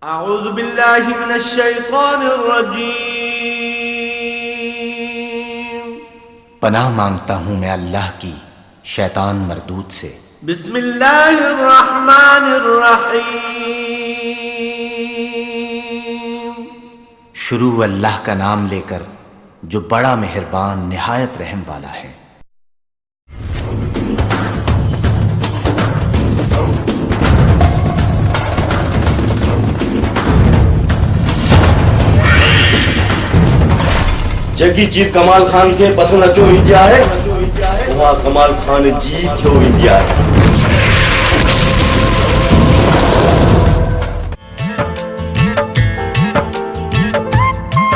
अऊज़ु बिल्लाहि मिनश शैतानिर रजीम। पनाह मांगता हूँ मैं अल्लाह की शैतान मरदूद से। बिस्मिल्लाहिर रहमानिर रहीम। शुरू अल्लाह का नाम लेकर जो बड़ा मेहरबान निहायत रहम वाला है। जेकी चीज कमाल खान के पसंद अचो इंडिया है, वहाँ कमाल खान जी थियो इंडिया है।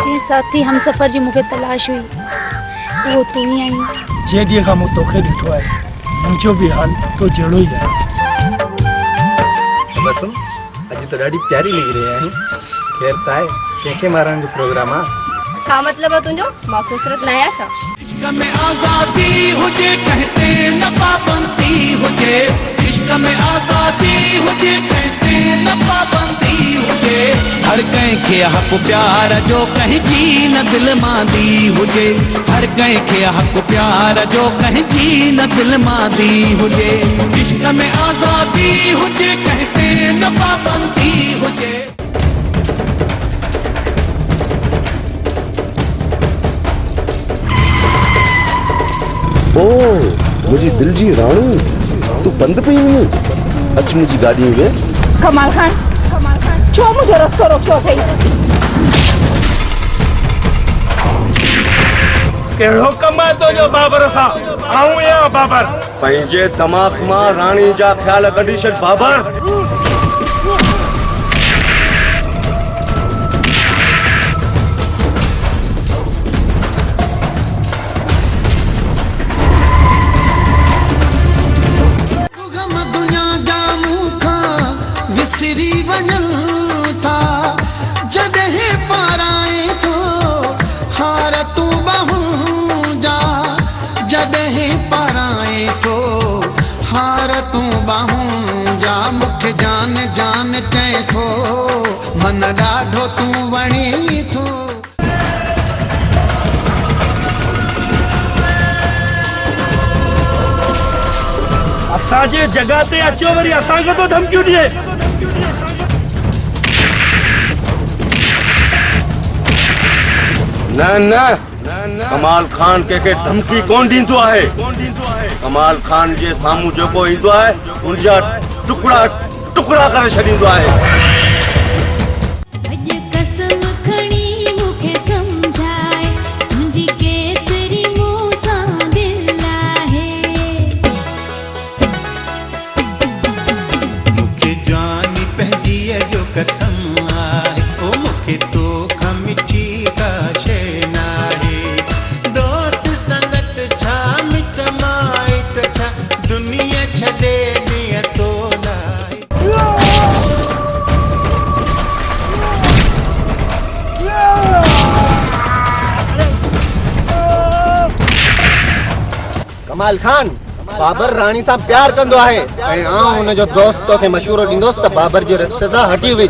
जे साथी हम सफर जी मुझे तलाश हुई वो तू ही आई। जे ॾींहं खां मूं तोखे ॾिठो आहे मुंहिंजो बि हाल तो जहिड़ो ई आहे। बसम अॼु त ॾाढी प्यारी लॻी रही आहीं। ख़ैर त आहे कंहिंखे मारण जो प्रोग्राम आहे? छा मतलब है तुझो? मां खुसरत न आया छा? इश्क में आजादी हुजे कहते न पाबंदी हुजे, इश्क में आजादी हुजे कहते न पाबंदी हुजे। हर कंहिंखे हक़ प्यार जो कहीं जी न दिल मांदी हुजे, हर कंहिंखे हक़ प्यार जो कहीं जी न दिल मांदी हुजे। इश्क में आजादी हुजे कहते न पाबंदी हुजे। ओ मुझी दिल जी राणू, तू बंद पई हुई? अच मुझी गाड़ी में। कमाल खान छो मुझे रस्तो रोकियो थई? कहिड़ो कम आहे तुंहिंजो बाबर सां? आऊं या बाबर? पंहिंजे दिमाग़ मां राणी जा ख्याल कढी छॾ बाबर। विसरी वञन था जॾहिं पाराए थो हार तूं ॿाहूं जा, जॾहिं पाराए थो हार तूं ॿाहूं जा। मूंखे जान जान चए थो मन ॾाढो तूं वणे थो। असांजे जगह ते अचो वरी असांखे तो धमकियूं ॾिए। न न कमाल खान के धमकी कोन ॾींदो आहे। कमाल खान जे साम्हूं जेको ईंदो आहे उनजा टुकड़ा टुकड़ा करे छॾींदो आहे। कसम आहे ओ मूंखे तो मिठी का शे नाहे। दोस्त संगत छा मिट माइट छा दुनिया छॾे नियतो नाहे। कमाल खान बाबर राणी सां प्यार कंदो आहे ऐं आउं हुनजो दोस्त तोखे मशवरो ॾींदुसि त बाबर जे रस्ते तां हटी वञ।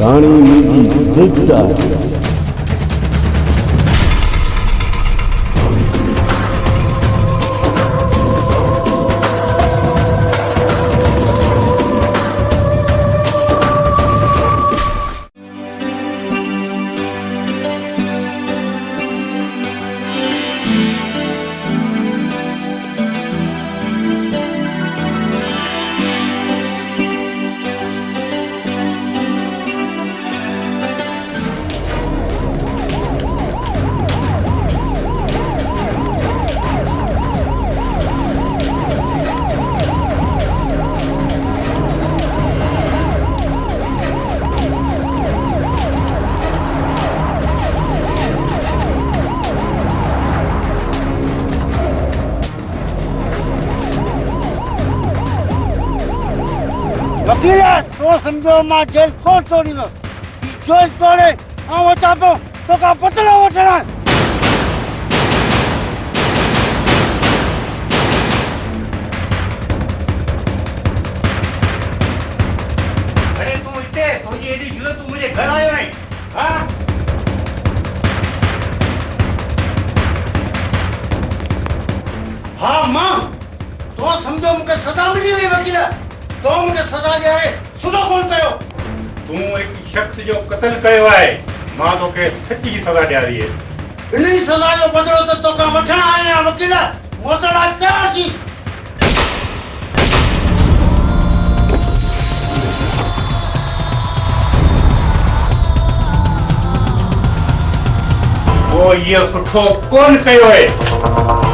राणी मुझी जिद आहे। वकील तो समझो मां जेल कोन तोड़ींदो जेल तोड़े ऐं अचां पियो तोखां बदिलो वठण एडी जरूरत तू मुझे घर आयो नहीं हाँ हाँ मां तो समझो मुझे सजा मिली हुई वकील तो मुझे सजा ॾियारे सुनो कौन कयो तू एक शख्स जो कत्ल कयो है मां तोखे सच्ची सजा ॾियारी है इन्हीं सजा जो बदलो तो तोखां वठण आया वकील मोतड़ा चार जी वो ये सुठो कौन कयो है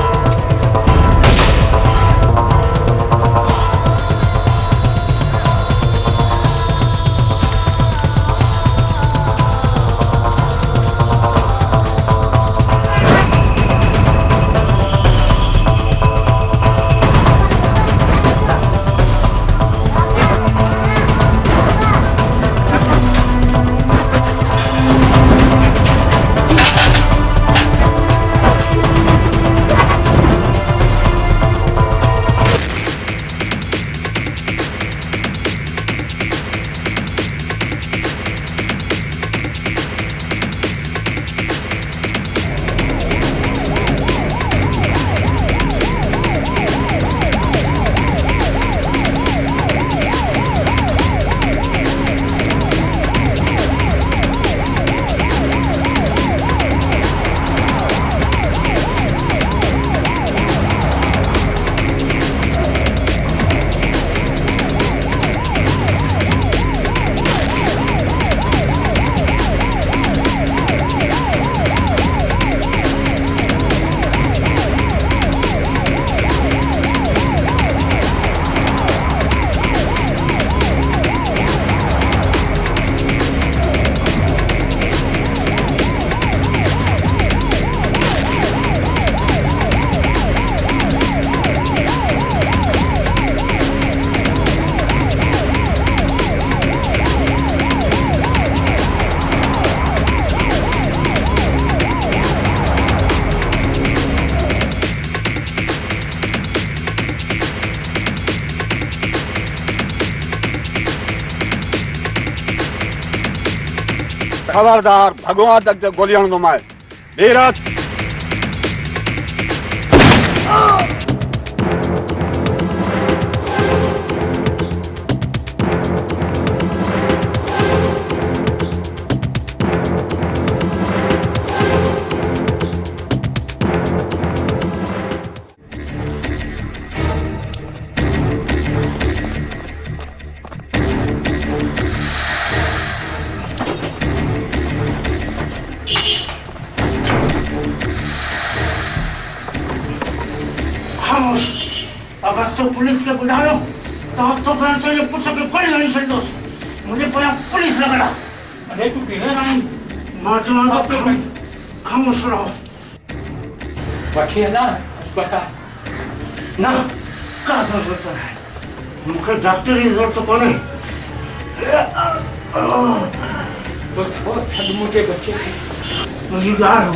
खबरदार भगवान तक गोली हणंदो मां बेरात अगर तो पुलिस के बुलायो तो फिर तो ये पुत्र के गोली नहीं छेड़ो मुझे पता पुलिस लगड़ा अरे तू किधर आई मां जवान तो खामोश रहो वकील अस्पताल ना का जरूरत है मुझे डॉक्टर की जरूरत कोने वो मुझे बच्चे मुझे डर हो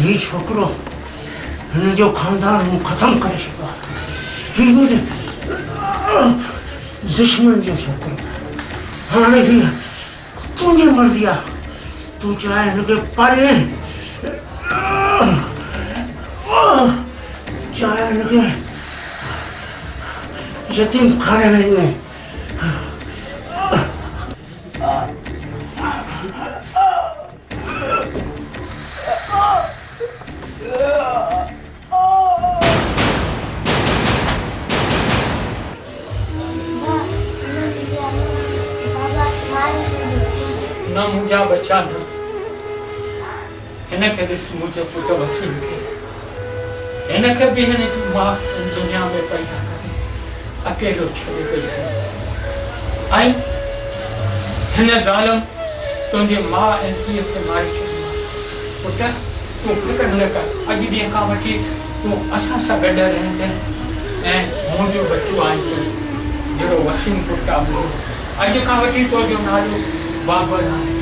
ये छोकरो जो खानदान खत्म करे सको ही मुझे दुश्मन जो छोकरो हाँ नहीं तुझे मर्जी आ तू चाहे इनके पाले चाहे इनके यतीम खाने में नहीं ना मुझा बचा ना हिन खे ॾिस मुंहिंजो पुटु वठी मूंखे हिन खे बि हिन जी माउ दुनिया में पैदा करे अकेलो छॾे वई ऐं हिन ज़ालिम तुंहिंजे माउ ऐं पीउ खे मारे छॾियो पुटु तूं फिकर न कर अॼु ॾींहं खां वठी तूं असां सां गॾु रहंदे ऐं मुंहिंजो बचो आहीं तूं जहिड़ो वसीम पुटु आहे मुंहिंजो, अॼु खां वठी तुंहिंजो नालो बाबर आहे।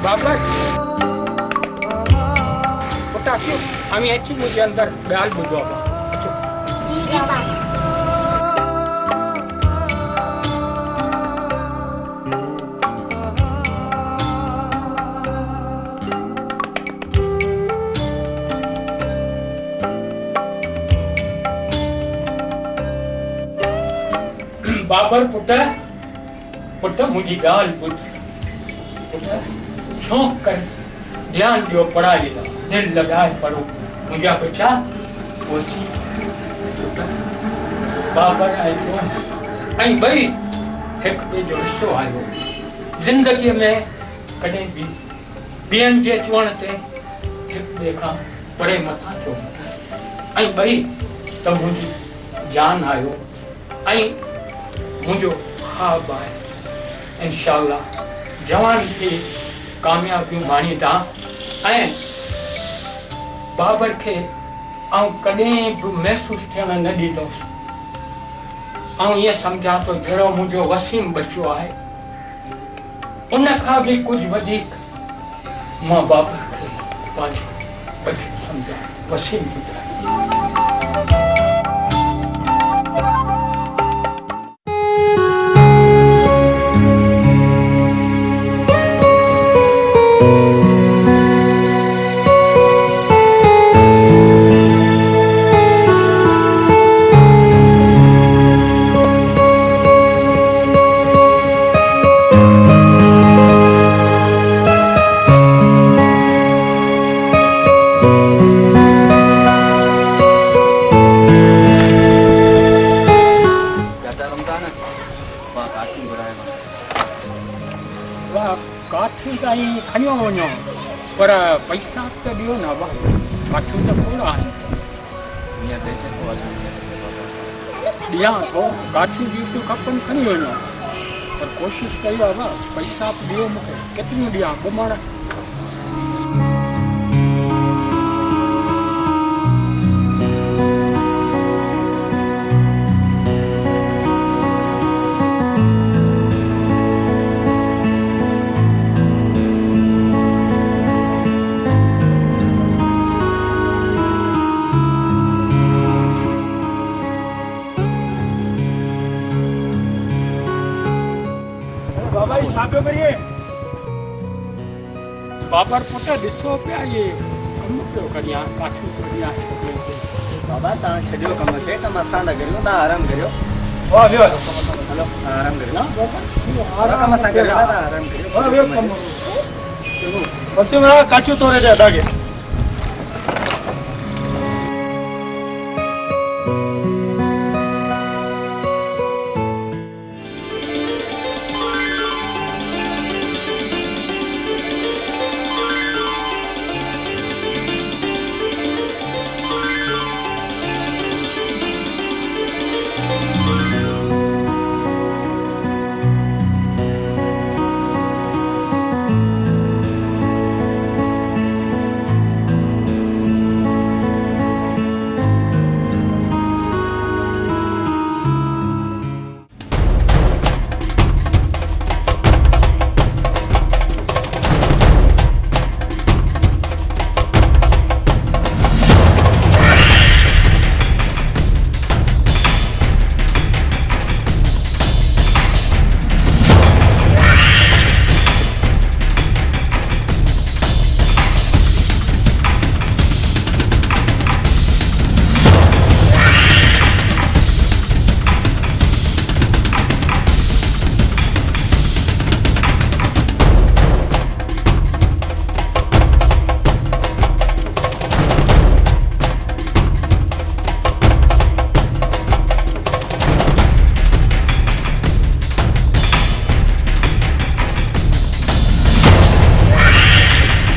बाबर पुटा क्यों हम अच्छी मुझे अंदर ॻाल्हि ॿुधो आहे अचो। जी बाबा। बाबर पुट मुंहिंजी ॻाल्हि ॿुध। शौक़ कर, ध्यान दियो पढ़ाई ला, दिल लगाए पढ़ो मुझा बच्चा। वसी बाबर आयो ऐं भई हिक ॿिए जो हिस्सो आयो। ज़िंदगीअ में कॾहिं बि ॿियनि जे चवण ते हिक ॿिए खां परे मथां छो ऐं भई त मुंहिंजी जान आयो ऐं मुंहिंजो ख़्वाब आहे इंशाअल्लाह जवान की कामयाबियूं माणींदा ऐं बाबर खे आउं कॾहिं बि महसूस थियण न ॾींदुसि। आउं ईअं सम्झां थो जहिड़ो मुंहिंजो वसीम बचियो आहे उन खां बि कुझु वधीक मां बाबर खे पंहिंजो बचियो सम्झां। वसीम पुटु खणियो वञो पर पैसा त ॾियो न बा काठियूं त कोन आहिनि। ॾियां थो काठियूं जूतियूं खपनि खणी वञो पर कोशिशि कयो आहे पैसा ॾियो मूंखे। केतिरियूं ॾियां घुमण? बाबर पुट ॾिसो पिया ये कम पियो करियां काठियूं करियां। बाबा तव्हां छॾियो कम खे त असां था करियूं, तव्हां आराम करियो। हलो आराम करियो ना बाबा, कम असां करियो था, आराम करियो। वसीम काठियूं तोड़े दे अदा के।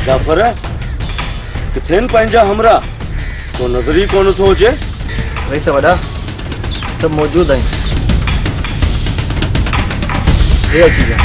जाफर किथे पंहिंजा हमरा तो नज़र ई कोन थो अचे। रईस वॾा सब मौजूद आहिनि। हे अची जा।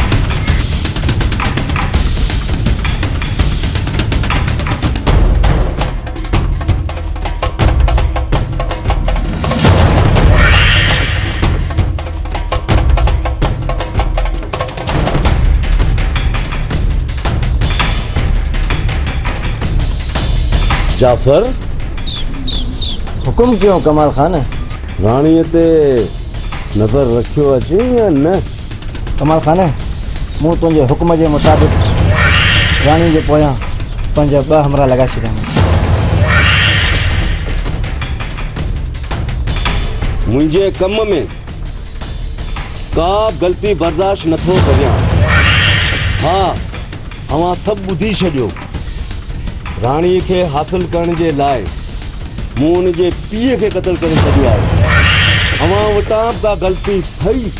जाफर हुकुम क्यों कमाल खान? राणीअ ते नज़र रखियो अचे या न? कमाल खान मूं तुंहिंजे हुकुम जे मुताबिक़ राणी जे पोयां पंहिंजा 2 हमरा लॻाए छॾिया। मुंहिंजे कम में का ग़लती बर्दाश्त नथो करियां। हा अवां सभु ॿुधी छॾियो। राणीअ खे हासिल करण जे लाइ मूं हुन जे पीउ खे क़तल करे छॾियो आहे। अवां वटां का ग़लती थई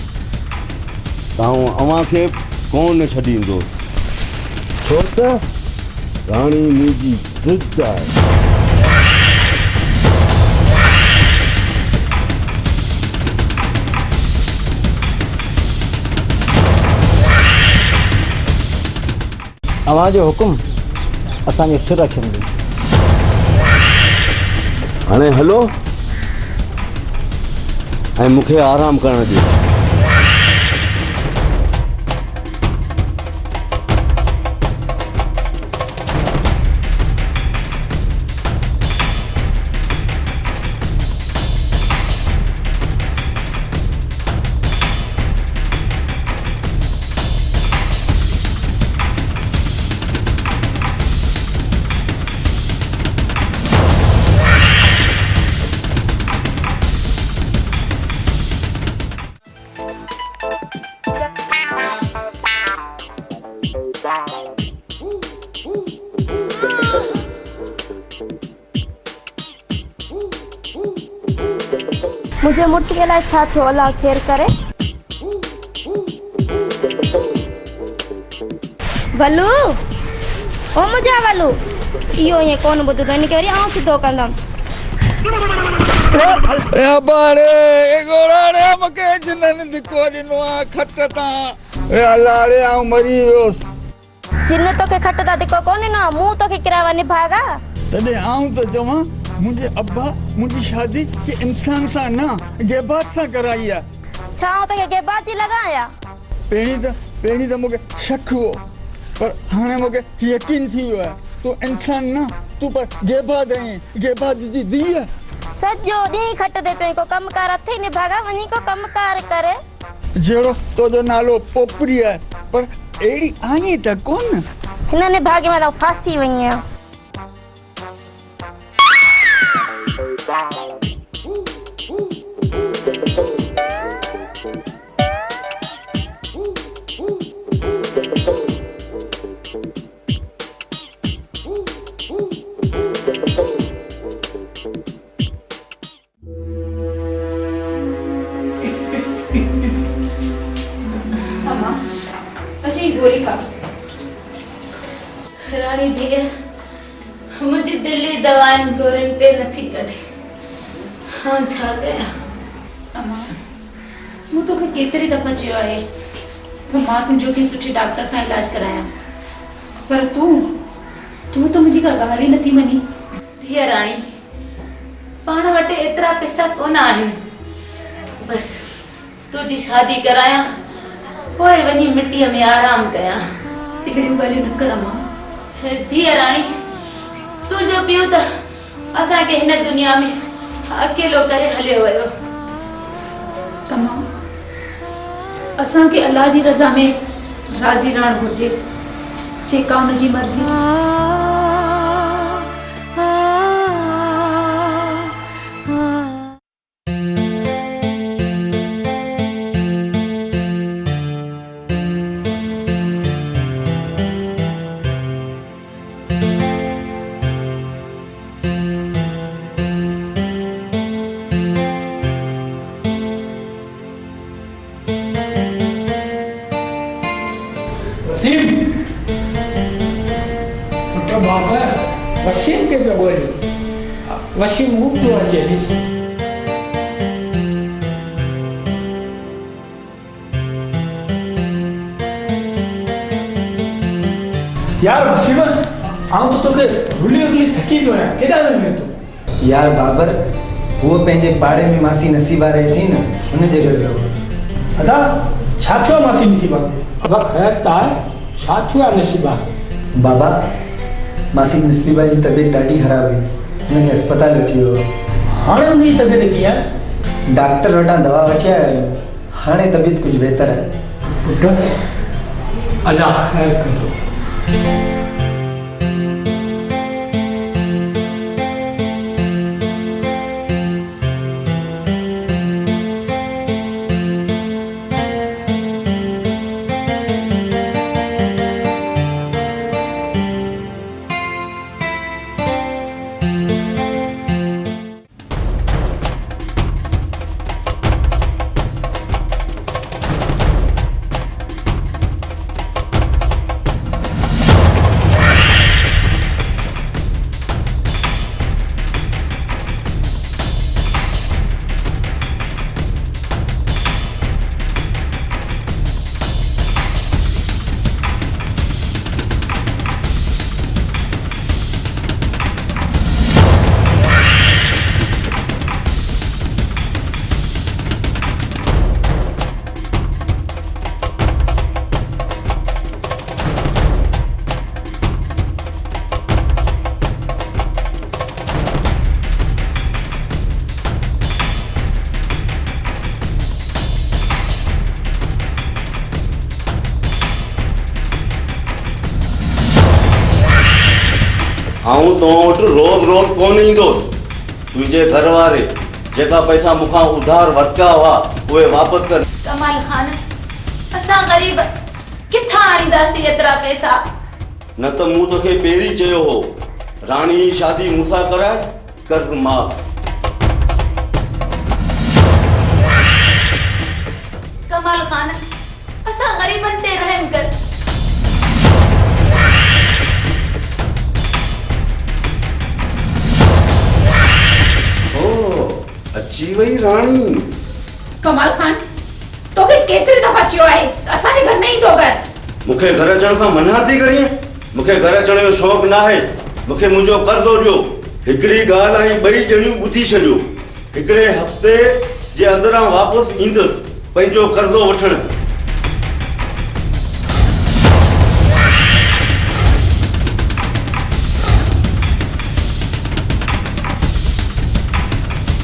त अवां खे कोन छॾींदो, छो त राणी मुंहिंजी ज़िद आहे। अवां जो हुकुम असांजे सिर रखंदी। हाणे हलो ऐं मूंखे आराम करण ॾियो। मुझे मुर्स के लाइ छा थियो? अल्लाह ख़ैर करे। भलू ओ मुझा भलू इहो ये कोन ॿुधंदो, इन करे आउं सिधो कंदमि। बारे गोराड़े मूंखे जिननि धिको ॾिनो आहे खट तां। अल्लाह रे आउं मरी वियोसि। जिन तोखे खट तां धिको कोन ॾिनो आहे, मूं तोखे किरावा निभागा। तॾहिं आउं त चवां मुंहिंजे अब्बा मुंहिंजी शादी के इंसान सां न गेबात सां कराई आहे। छा आउं तोखे गेबात थी लॻायां? पहिरीं त मूंखे शक हो, पर हाणे मूंखे यकीन थी वियो आहे तूं इंसान न, तूं पर गेबात आहीं, गेबात जी धीउ। सॼो ॾींहुं खट ते पियो, को कमकार अथई निभागा, वञी को कमकार करे। जहिड़ो तुंहिंजो नालो पोपरी आहे, पर अहिड़ी आहीं त कोन। हिन निभागे में त फासी वई आहियां। गोरी खा। राणी धीअ मुंहिंजी दिली दवाउनि गोरियुनि ते नथी कढे, हां छा कयां? अम्मा मूं तोखे केतिरी दफ़ा चयो आहे त मां तुंहिंजो के सुठे डॉक्टर खां इलाज करायां, पर तूं त मुंहिंजी का ॻाल्हि ई नथी मञी। धीअ राणी पाण वटि एतिरा पैसा कोन आहिनि, बस तुंहिंजी शादी करायां, पोइ वञी मिटीअ में आराम कयां। अहिड़ियूं ॻाल्हियूं न कर अम्मा। धीअ राणी तुंहिंजो पीउ त असांखे हिन दुनिया में अकेलो करे हलियो वियो। अम्मा असांखे अल्लाह जी रज़ा में राज़ी रहणु घुरिजे, जेका हुनजी मर्ज़ी। वसीम के पे बोली वसीम मुक्त हो जाए। यार वसीम आऊं तो तोखे रुली रुली थकी पियो आहियां केॾा वेंदे तूं यार बाबर वो पंहिंजे पाड़े में मासी नसीबा रहे थी न उनजे घर वियो अदा छा थियो मासी नसीबा अब खैर त आहे छा थियो आहे नसीबा बाबा मासी नसीबा जी तबीयत ॾाढी ख़राब हुई उनखे अस्पताल वठी वियो हाणे उनजी तबीयत कीअं आहे डॉक्टर वटां दवा वठी आया आहियूं हाणे तबीयत कुझु बहितर आहे पुट अल्लाह खैर कंदो आऊं तो वटि रोज़ रोज़ कोन ईंदुसि तुंहिंजे घर वारे जेका पैसा मूंखां उधार वरिता हुआ उहे वापसि कर कमाल खान असां ग़रीब किथां आणींदासीं एतिरा पैसा न त मूं तोखे पहिरीं चयो हो राणी जी शादी मूंसां कराए कर्ज़ माफ़ कमाल खान असां ग़रीबनि ते रहम कर अची वई राणी कमाल खान तोखे केतिरी दफ़ा चयो आहे असांजे घर न ईंदो कर मूंखे घर अचण खां मना थी करीं मूंखे घर अचण जो शौक़ु न आहे मूंखे मुंहिंजो कर्ज़ो ॾियो हिकिड़ी ॻाल्हि ऐं ॿई ॼणियूं ॿुधी छॾियो हिकिड़े हफ़्ते जे अंदरां वापसि ईंदुसि पंहिंजो कर्ज़ो वठण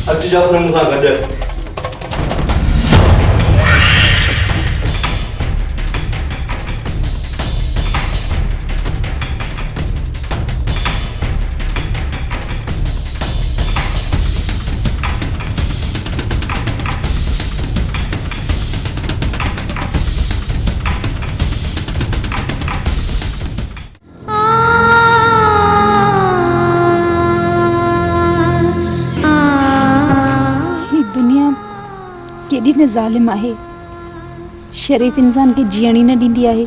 अच जाफ़र मूंसां गॾु केॾी न ज़ालिम आहे शरीफ़ इंसान खे जीअण ई न ॾींदी आहे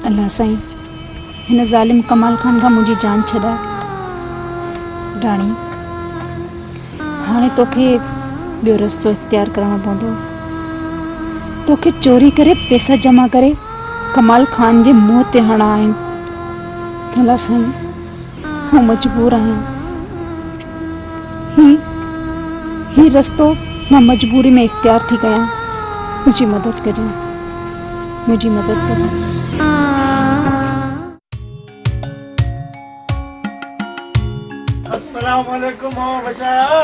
अल्लाह साईं हिन ज़ालिम कमाल खान खां मुंहिंजी जान छॾाए राणी हाणे तोखे ॿियो रस्तो इख्तियार करणो पवंदो तोखे चोरी करे पैसा जमा करे कमाल खान जे मुंहं ते हणा आहिनि अल्लाह साईं मां मजबूर आहियां ही रस्तो मां मजबूरी में इख्तियार थी कयां मुझी मदद कजो मुझी मदद कजो अस्सलाम वालेकुम मामा बचाया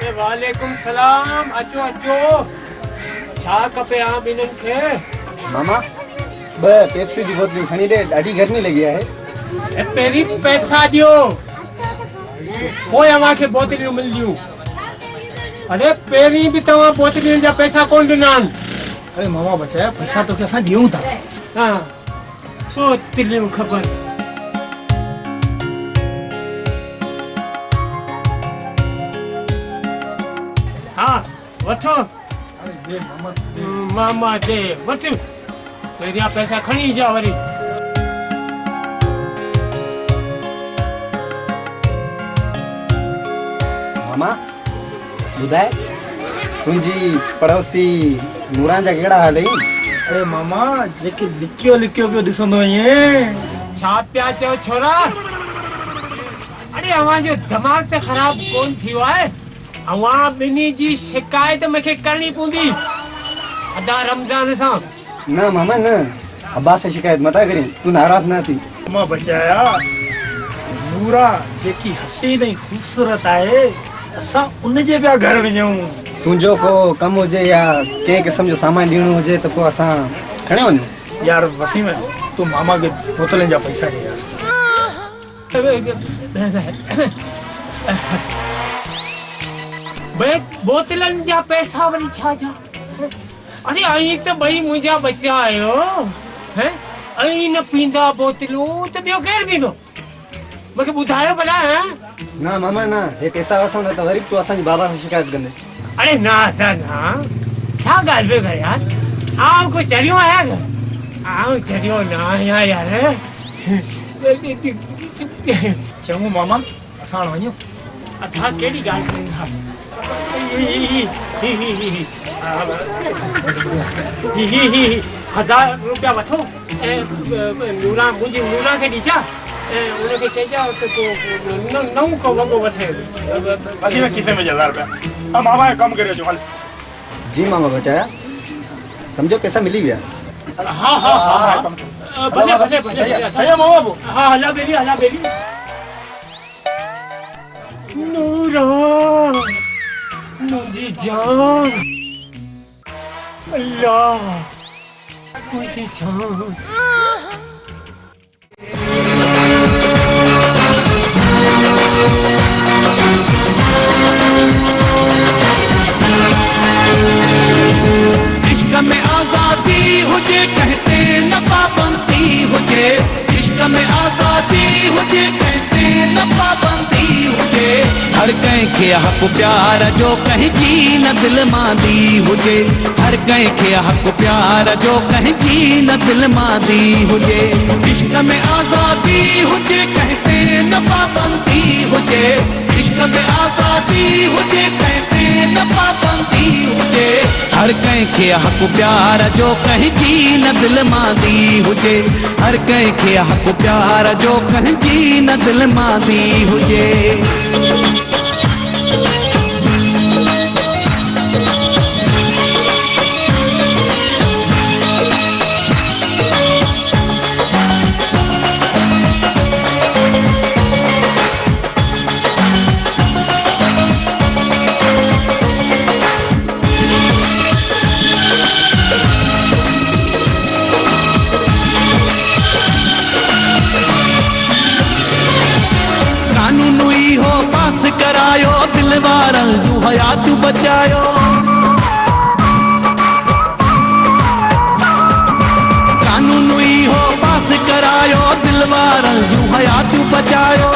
ए वालेकुम सलाम अचो अचो छा खपे आ बिनन खे मामा ब पेप्सी जी बोतल खणी दे ॾाढी गर्मी लगी आहे ए पेरी पैसा दियो पोइ अवां खे बोतलियूं मिलदियूं अरे पेरी भी तवा बोतलियुनि जा पैसा कोन ॾिना अरे मामा बचाया पैसा तो असां ॾियूं था हाँ बोतलियूं ख़बर हाँ वठो मामा दे वठ पहिरियां पैसा खणी जा वरी मामा ॿुधाए तुंहिंजी पड़ोसी नूरान जा कहिड़ा हाल आहिनि अरे मामा जेके लिखियो लिखियो पियो ॾिसंदो आहीं छा पिया चओ छोरा? अरे अवां जो दिमाग़ त ख़राब कोन थियो आहे। अवां ॿिन्ही जी शिकायत मूंखे करणी पवंदी अदा रमज़ान सां। न मामा न, अब्बास से शिकायत मत करें, तू नाराज ना थी। मां बचाया नूरा जेकी हसीन ऐं खूबसूरत आहे असां उन जे पिया घर वञूं। तुंहिंजो को कम हुजे या कंहिं क़िस्म जो सामान ॾियणो हुजे त पोइ असां खणे वञूं। यार वसीम तू मामा के बोतलनि जा पैसा ॾे यार। बोतलनि जा पैसा वरी छा जा? अरे आई त ॿई मुंहिंजा बच्चा आहियो हैं, आई न पींदा बोतलूं त ॿियो केरु पींदो? मूंखे ॿुधायो भला। ना मामा ना, हे पैसा वठो न त वरी तूं असांजे बाबा सां शिकायत कंदे। अरे ना था ना, छा ॻाल्हि पियो करे यार? आउं को चढ़ियो आहियां? आउं चढ़ियो न आहियां यार। चङो मामा असां वञूं। अथा कहिड़ी ॻाल्हि कयूं था? 1000 रुपया वठो ऐं मुंहिंजी नूरा खे ॾिजा ऐं उनखे चइजा त को नऊं को वॻो वठे। असीं में खीसे में 1000 रुपया। अब मामा कम करियो जो हल। जी मामा बचाया, समझो पैसा मिली गया। हाँ हाँ हाँ भले भले भले सही है मामा। हाँ हला बेली नूरा मुझी जान, अल्लाह मुझी जान। इश्क में आजादी हुजे कहते न पाबंदी हुजे, इश्क में आजादी हुजे कहते न पाबंदी हुजे, हर कंहिंखे हक़ प्यार जो कंहिंजी न दिल मांदी हुजे, हर कंहिंखे हक़ प्यार जो कंहिंजी न दिल मांदी हुजे। इश्क में आजादी हुजे कहते न पाबंदी हुजे, इश्क में आजादी हुजे कहते न पाबंदी हुजे, हर कंहिंखे हक़ प्यार जो कंहिंजी न दिल मांदी हुजे, हर कंहिंखे हक़ प्यार जो कंहिंजी न दिल मांदी हुजे। करायो दिल वारन जूं हयात बचायो, कानून ही हो पास करायो दिल वारन जूं हयात बचायो।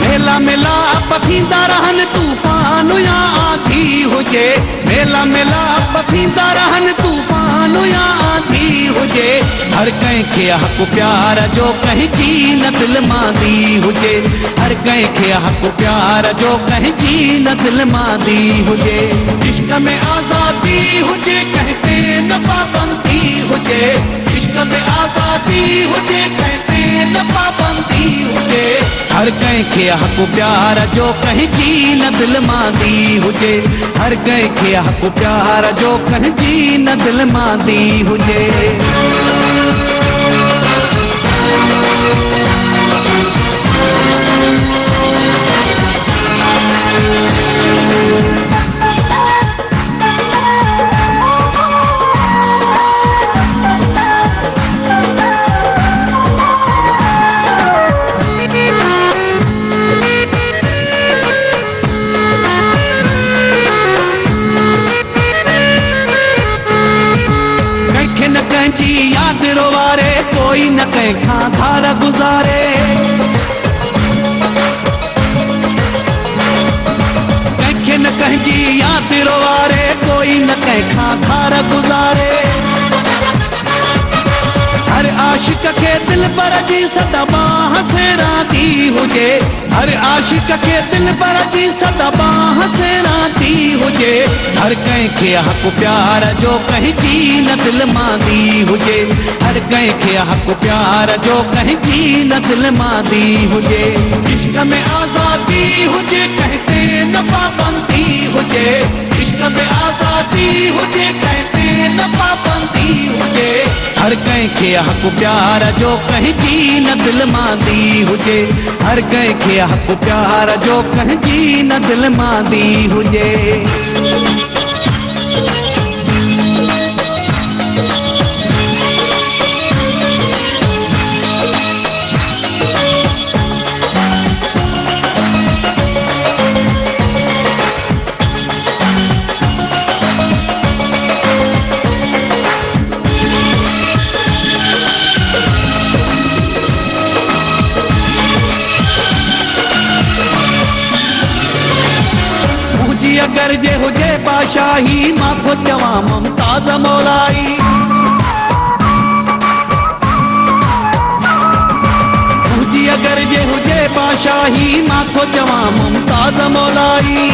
मेला मेला पथींदा रहन तूफान या आंधी हुजे, मेला मेला पथींदा रहन तूफान या आंधी हुजे, हर कंहिंखे हक़ प्यार जो कंहिंजी न दिल मांदी हुजे, हर कंहिंखे हक़ प्यार जो कंहिंजी न दिल मांदी हुजे। इश्क में आजादी हुजे कहते न पाबंदी हुजे, इश्क में आजादी हुजे कहते न पाबंदी हुजे, हर कंहिंखे हक़ प्यार जो कंहिंजी न दिल मांदी हुजे, हर कंहिंखे हक़ प्यार जो कंहिंजी न दिल मांदी हुजे। याद रोवारे कोई न कंहिंखां धार गुज़ारे, कंहिंखे न कंहिंजी याद रोवारे कोई न कंहिंखां धार गुज़ारे, हर आशिक खे दिल बर जी सदा बाह से राती हुजे हर आशिक के दिल बर जी सदा बाह से राती हुजे हर कंहिंखे हक़ प्यार जो कहीं जी न दिल मांदी हुजे हर कंहिंखे हक़ प्यार जो कहीं जी न दिल मांदी हुजे इश्क में आज़ादी हुजे कहते न पाबंदी हुजे इश्क में आज़ादी हुजे कहते न पाबंदी हुजे हर कंहिंखे हक़ प्यार जो कहीं जी न दिल मांदी हुजे हर कंहिंखे हक़ प्यार जो कहीं जी न दिल मांदी हुजे अगर जे हुजे बादशाही मां को चवां मुमताज मौलाई मुझी अगर जे हुजे बादशाही मां को चवां मुमताज मौलाई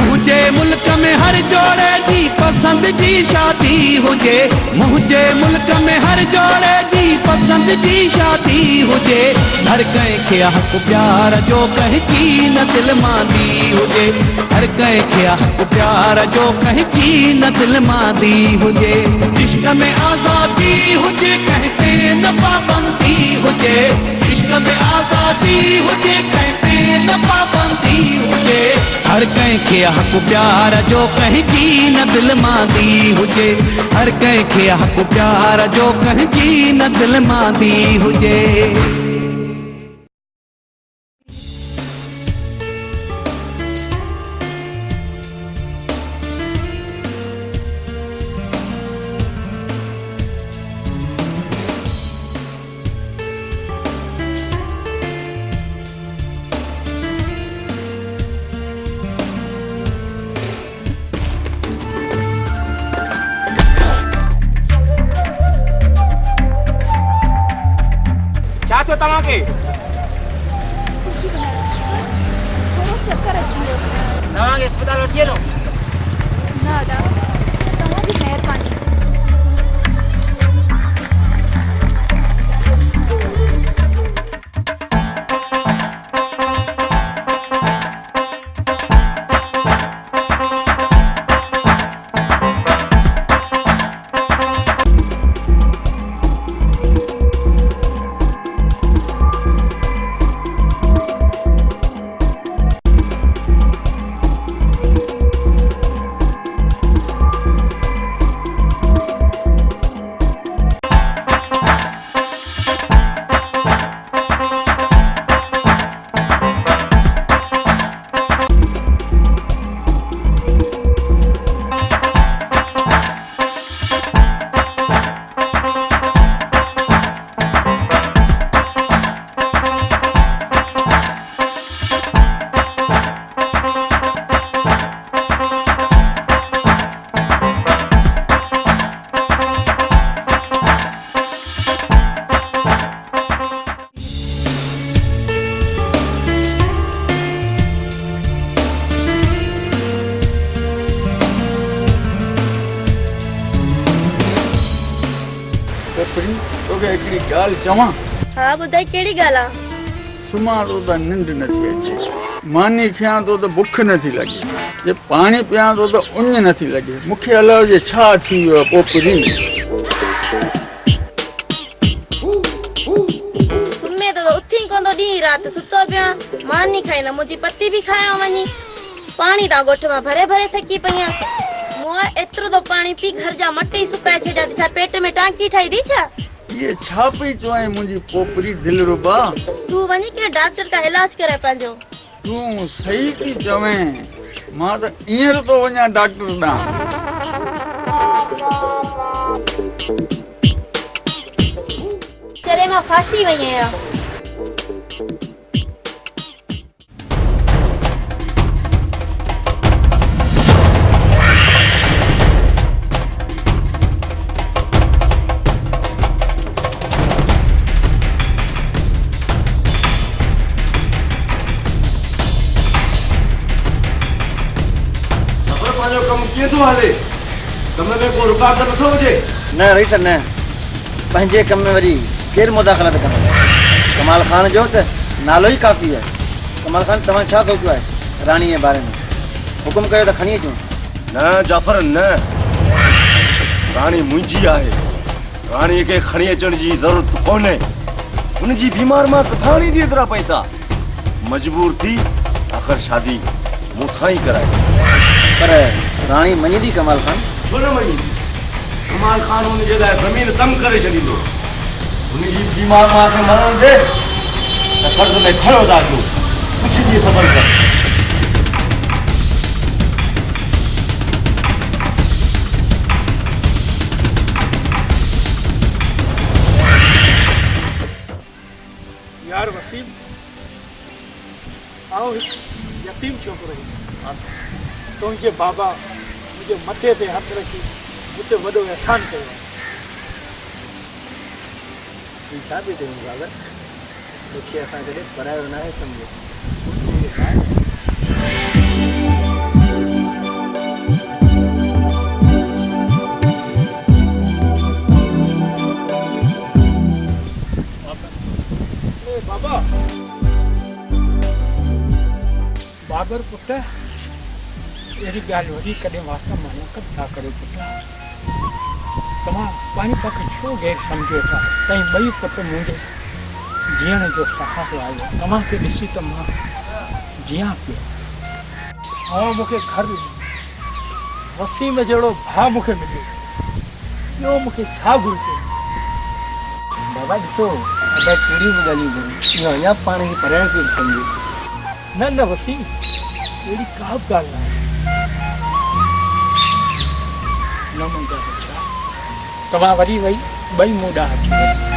मुझे मुल्क में हर जोड़े जी पसंद जी शादी हुजे मुझे मुल्क में हर जोड़े जी पसंद जी शादी हुजे हर कंहिंखे हक़ प्यार जो कहीं जी न दिल मांदी हुजे हर कंहिंखे हक़ प्यार जो कहीं जी न दिल मांदी हुजे इश्क में आज़ादी हुजे कहते न पाबंदी हुजे इश्क में आज़ादी हुजे कहते न पाबंदी हुजे हर कंहिंखे हक़ प्यार जो कहीं जी न दिल मांदी हुजे हर कंहिंखे हक़ प्यार जो कहीं जी न दिल मांदी हुजे छो तव्हांखे चक्कर अची वियो तव्हांखे अस्पताल वठी हलो न दादा तव्हांजी महिरबानी तोखे हिकिड़ी ॻाल्हि चवां हा ॿुधाई कहिड़ी ॻाल्हि आहे सुम्हां थो त निंड नथी अचे मानी खियां थो त बुख नथी लॻे जे पाणी पियां थो त उञ नथी लॻे मूंखे अलाह जे छा थी वियो आहे पोपरी सुम्हे थो त उथी कोन थो ॾींहुं राति सुतो पिया मानी खाईंदा मुंहिंजी पती बि खायां वञी पाणी था ॻोठ मां भरे भरे थकी पई आहियां मूं एतिरो तो पाणी पी घर जा मटी सुकाए छॾिया छा पेट में टांकी ठाही दी छा ये छा पई चवां मुंहिंजी पोपरी दिलरुबा तू वञी के डॉक्टर का इलाज करे पंहिंजो तूं सही थी चवें मां त ईअं थो वञा डॉक्टर ॾांहुं चरे मां फासी वई आहियां रुकावट नथो हुजे। न रईस न, पंहिंजे कम में वरी केरु मुदाख़लत कंदो? कमाल खान जो त नालो ई काफ़ी आहे। कमाल खान तव्हां छा सोचियो आहे राणी जे बारे में? हुकुम कयो त खणी अचूं। न जाफ़र न, राणी मुंहिंजी आहे। राणी खे खणी अचण जी ज़रूरत कोन्हे। उनजी बीमार मां किथां आणींदी एतिरा पैसा? मजबूर थी आख़िर शादी मूंसां ई कराए। पर राणी मञींदी कमाल खान? छो न मञींदी? कमाल खान हुनजे लाइ ज़मीन कम करे छॾींदो। उनजी बीमार मां खे मरण दे त कर्ज़ में खयो दाजो। कुझु ॾींहं सबर कर। यार वसीम, आओ यतीम छोकिरो तुंहिंजे बाबा मुंहिंजे मथे ते हथ रखी मूंखे वॾो एहसान कयो। छा थी चईं बाबा? मूंखे असां कॾहिं पढ़ायो न आहे सम्झो। बाबा बाबर पुट अहिड़ी ॻाल्हि वरी कॾहिं वास्ता माना कब था करो पुट? तव्हां पंहिंजे पाखे छो गैर सम्झो था? तव्हां ॿई पुट मुंहिंजे जीअण जो सहारो आयो। तव्हांखे ॾिसी त मां जीअं पियो। ऐं मूंखे घर वसीम जहिड़ो भाउ मूंखे मिलियो। ॿियो मूंखे छा घुरिजे? बाबा ॾिसो अगरि कहिड़ी बि ॻाल्हियूं कयूं इहो अञा पाण खे पढ़ाइण खे सम्झो। न न वसीम, अहिड़ी का बि ॻाल्हि न आहे। न मुंहिंजा बच्चा, तव्हां वरी वई ॿई मूं ॾांहुं अची विया।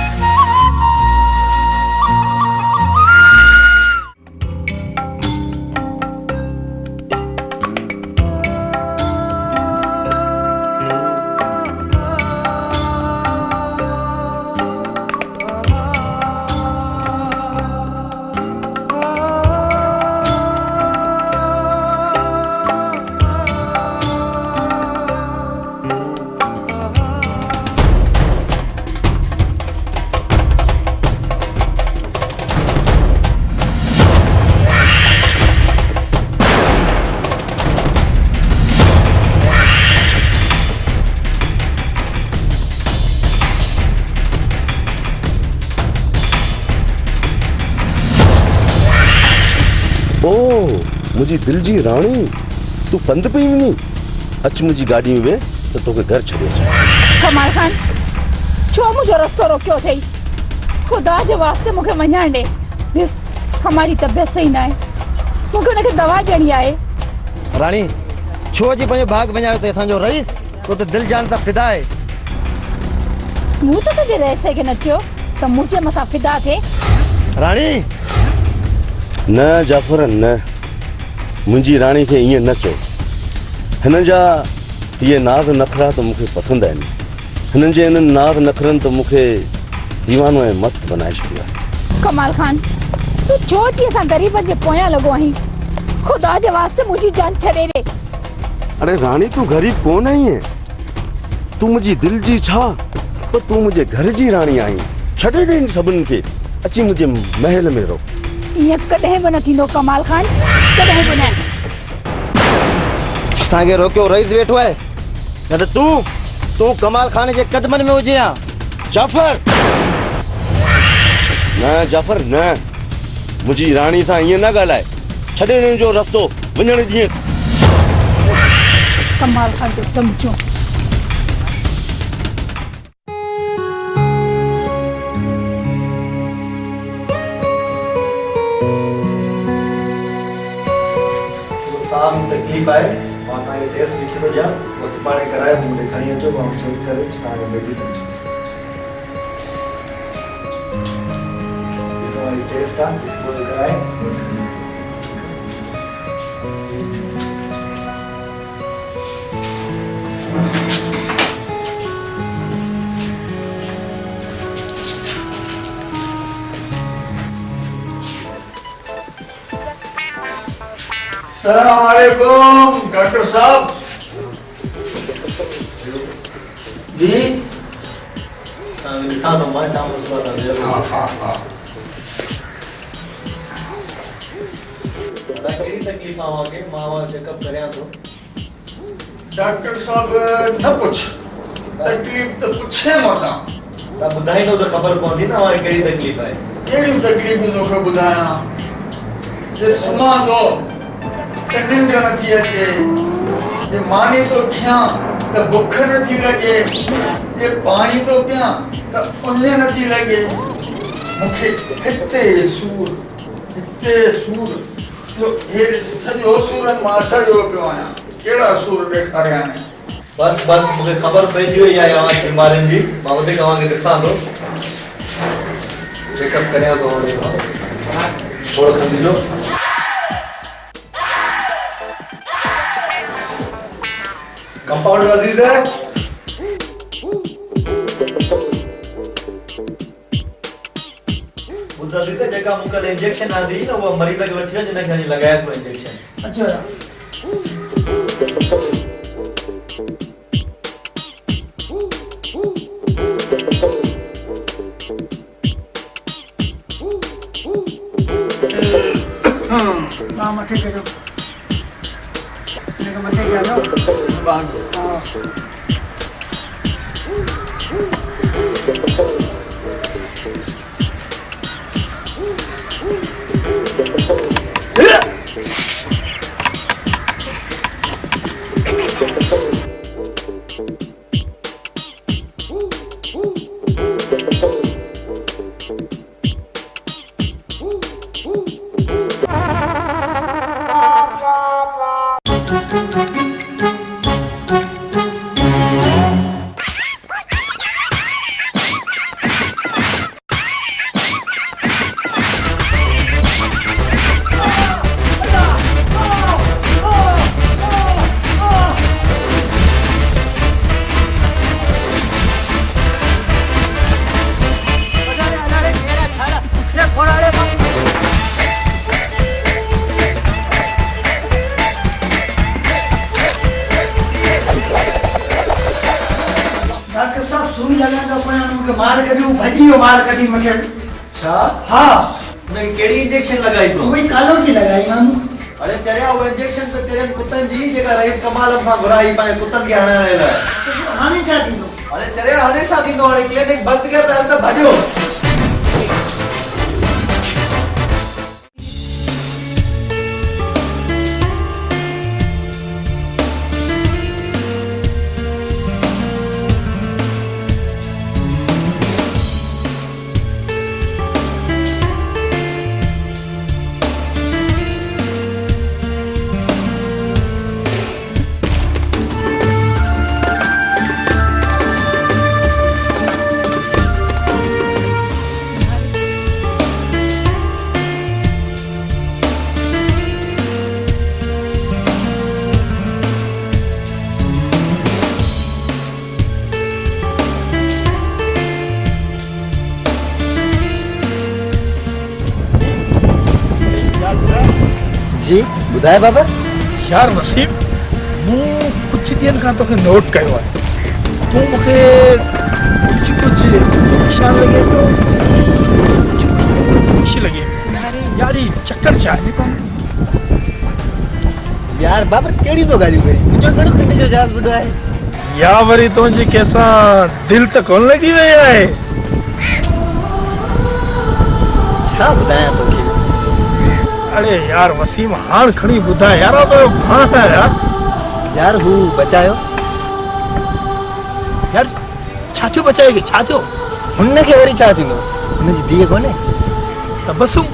मुझी दिल जी राणी, तू पंध पई वञी? अच मुझी गाड़ी में वेह तो तोखे घर छॾे अचां। कमाल खान, छो मुझो रस्तो रोकियो अथई? खुदा जे वास्ते मूंखे वञण ॾे। ॾिस, हमारी तबियत सही न आहे। मूंखे हुनखे दवा ॾियणी आहे। राणी, छो अची पंहिंजो भाग वञायो अथई असांजो रईस? तो त दिल जान सां फिदा आहे। मूं त तुंहिंजे रहिसे खे न चयो त मुंहिंजे मथां फिदा थिए। राणी न जाफ़र न, मुंहिंजी राणी खे ईअं न चओ। हिन जा इहे नाज़ नखरा त मूंखे पसंदि आहिनि। हिननि जे इन्हनि नाज़ नखरनि त मूंखे दीवानो ऐं मस्तु बनाए छॾियो आहे। कमाल खान, तूं छो अची असां ग़रीबनि जे पोयां लॻो आहीं? खुदा जे वास्ते मुंहिंजी जान छॾे ॾे। अरे राणी, तूं ग़रीब कोन आहीं। तूं मुंहिंजी दिलि जी छा, पर तूं मुंहिंजे घर जी राणी आहीं। छॾे ॾे सभिनि खे, अची मुंहिंजे महल में रहो। ईअं कॾहिं बि न थींदो कमाल खान, कॾहिं बि न। असांखे रोकियो रईस वेठो आहे, न त तूं कमाल खान जे कदमनि में हुजे हा। जाफ़र न, जाफ़र न, मुंहिंजी राणी सां ईअं न ॻाल्हाए। छॾे ॾियण जो रस्तो वञण ॾियसि। कमाल खान जो चमचो। तकलीफ़ आहे, मां तव्हांखे टेस्ट लिखी थो ॾियां, उहो सुभाणे कराए मूंखे खणी अचो, मां चेक करे तव्हांखे मेडिसिन तुम्हारी टेस्ट आहे, इसको कराए। अस्सलाम वालेकुम डॉक्टर साहब। जी ॾिसां थो मां शाम जो सुबुह तव्हां हाँ हाँ हाँ कहिड़ी तकलीफ़ आहे मूंखे मां चेकअप करियां थो डॉक्टर साहब न पुछ तकलीफ़ तो पुछे मता तव्हां ॿुधाईंदो त ख़बर पवंदी न मूंखे कहिड़ी तकलीफ़ आहे कहिड़ियूं तकलीफ़ूं तोखे ॿुधायां जे सुम्हां थो त निंड नथी अचे जे मानी थो खियां त बुख नथी लॻे जे पाणी थो पियां त उञ नथी लॻे मूंखे हिते सूर जो हे सॼो सूरनि मां सड़ियो पियो आहियां कहिड़ा सूर ॾेखारिया आहिनि बस मूंखे ख़बर पइजी वई आहे अव्हां बीमारियुनि जी मां वधीक तव्हांखे ॾिसां थो चेकअप करियां थो थोरो खणी ॾिजो कंपाउंडर अज़ीज़ है ॿुधा थी त जेका मूंखे इंजेक्शन आंदी न उहा मरीज़ खे वठी वञ हिनखे हणी लॻाएसि उहा इंजेक्शन अच्छा मां मथे कयो हिनखे मथे कया नो बांधो मार कढी भजी वियो मार कढी मूंखे छा हा हुनखे कहिड़ी इंजेक्शन लॻाई तो उहे कालो की लॻाई मामू अरे चरिया उहा इंजेक्शन त तेरनि कुतनि जी जेका रईस कमाल खां घुराई पंहिंजे कुतनि खे हणण लाइ हाणे छा थींदो अरे चरिया हाणे छा थींदो हाणे क्लिनिक बंदि कर त भॼो जी ॿुधाए बाबा यार वसीम मूं कुछ ॾींहंनि खां तोखे नोट कयो आहे तूं मूंखे कुझु परेशान लॻे पियो ख़ुश लॻे यार ही चक्कर छा आहे यार बाबा कहिड़ी तो ॻाल्हियूं करे मुंहिंजो कहिड़ो खंड जो जहाज़ ॿुधो आहे या वरी तुंहिंजी कंहिंसां दिलि त कोन लॻी वई आहे छा ॿुधायां तोखे अरे यार वसीम हाण खणी ॿुधाए यार भाण है यार हू बचायो यार छा थियो बचाएगी छा थियो हुनखे वरी छा थींदो हुनजी धीअ कोन्हे तबसुम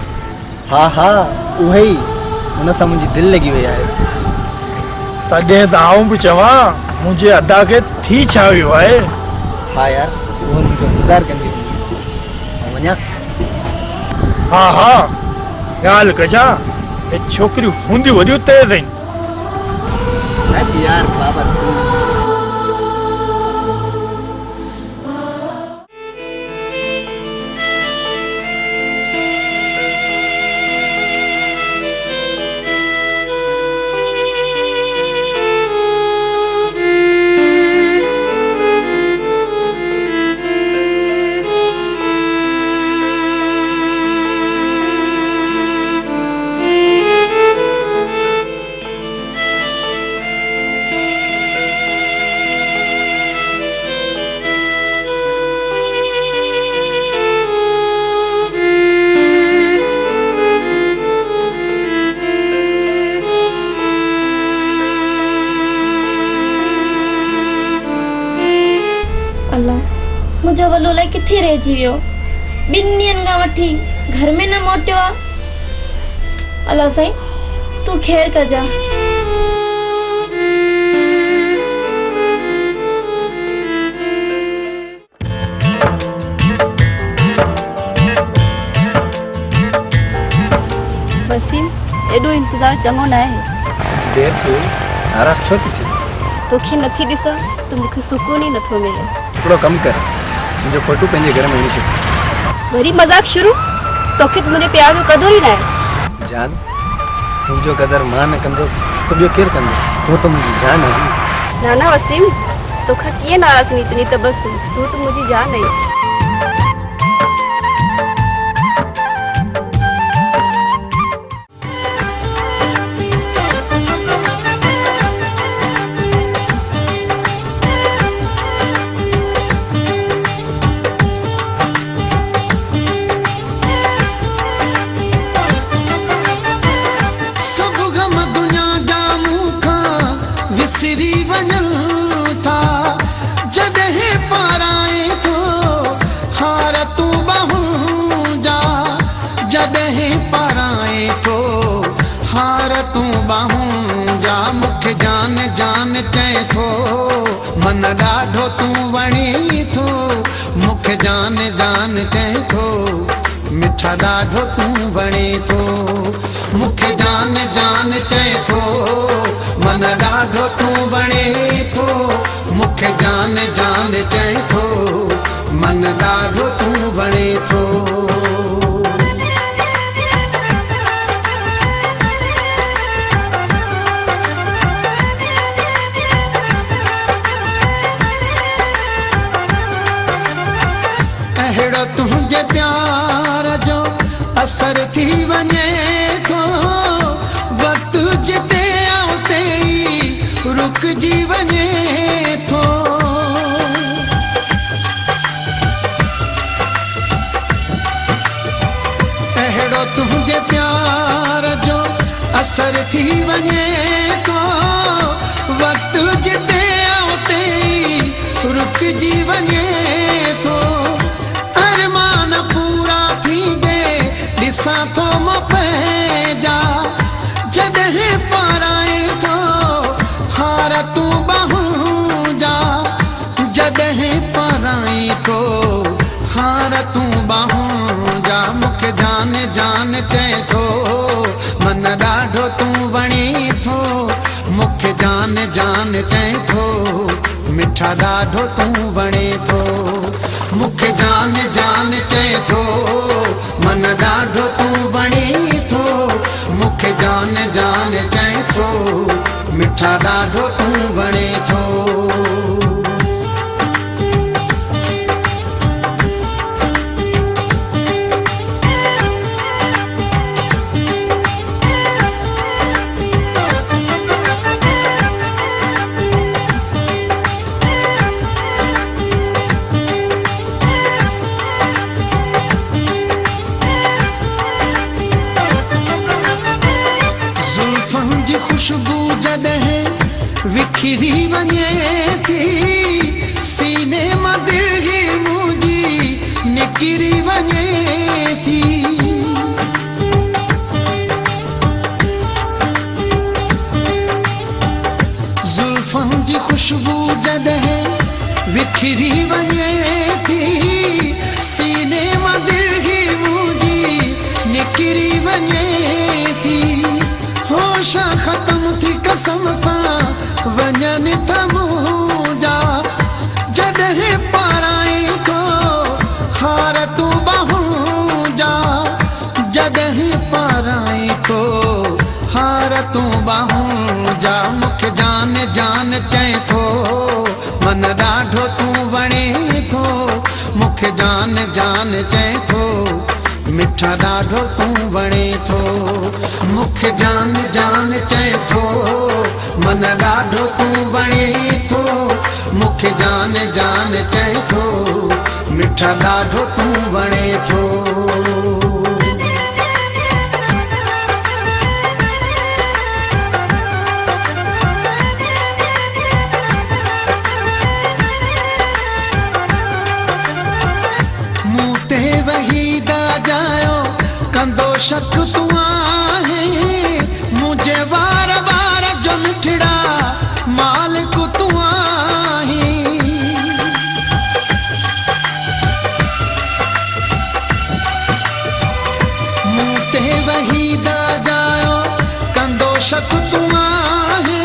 हा हा उहे ई हुन सां मुंहिंजी दिलि लॻी वई आहे तॾहिं त आऊं बि चवां मुंहिंजे अदा खे थी छा वियो आहे हा यार उहो मुंहिंजो इंतज़ारु कंदी हुई वञा हा हा ॻाल्हि कजां हे छोकिरियूं हूंदियूं वॾियूं तेज़ आहिनि यार बाबा मुझो वलो लाइ किथे रहिजी वियो? 2 ॾींहंनि खां वठी घर में न मोटियो आ। अल्लाह साईं तू खैर कजा। वसीम एडो इंतजार चङो न आहे। देर थी नाराज़ छो थी थी? तोखे नथी ॾिसां त मूंखे सुकून ई नथो मिले। थोड़ो कम कर, मुंहिंजो फोटो पंहिंजे घर में वञी छॾ। वरी मज़ाक शुरू? तोखे त मुंहिंजे प्यार जो क़दुरु ई न आहे। जान तुंहिंजो क़दुरु मां न कंदुसि त ॿियो केरु कंदो? तूं त मुंहिंजी जान आहीं। ना वसीम तोखां कीअं नाराज़ थींदी तुंहिंजी तबस्सुम? तूं त मुंहिंजी जान आहीं। मन ॾाढो तूं वणी थो मूंखे जान जान चए थो मिठा ॾाढो तूं वणे थो मूंखे जान जान चए थो मन ॾाढो तूं वणे थो मूंखे जान जान चए थो मन ॾाढो तूं वणे थो। तुझे प्यार जो असर थी वञे थो वक्त जिते आउते रुकजी वञे थो अहिड़ो तुझे प्यार जो असर थी वञे थो वक्त जिते आउते रुकजी वञे थो ॾिसां थो मां पंहिंजा जॾहिं पाराए थो हार तूं ॿाहूं जा जॾहिं पाराए थो हार तूं ॿाहूं जा मूंखे जान जान चए थो मन ॾाढो तूं वणे थो मूंखे जान जान चए थो मिठा ॾाढो तूं वणे थो मूंखे जान जान चए थो मन ॾाढो तूं वणे थो मूंखे जान जान चए थो मिठा ॾाढो तूं वणे थो। खुशबू जॾहिं विखरी वञे थी सीने मां दिलि मुंहिंजी निकिरी वञे थी ज़ुल्फ़नि जी खुशबू जॾहिं विखरी वञे थी सीने मां दिलि मुंहिंजी निकिरी वञे थी होश ख़त्म थी कसम सां वञनि था मुंहिंजा जॾहिं पाराए थो हार तूं ॿाहूं जा जॾहिं पाराए थो हार तूं ॿाहूं जा मूंखे जान जान चए थो मन ॾाढो तूं वणे थो मूंखे जान जान चए थो मिठा ॾाढो तूं वणे थो मूंखे जान जान चए थो मन ॾाढो तूं वणे थो मूंखे जान जान चए थो मिठा ॾाढो तूं वणे थो। शक तू आहे मुझे वार वार जो मिठड़ा मालिक तू आहे मुँह ते वही दा जायो कंदो शक तू आहे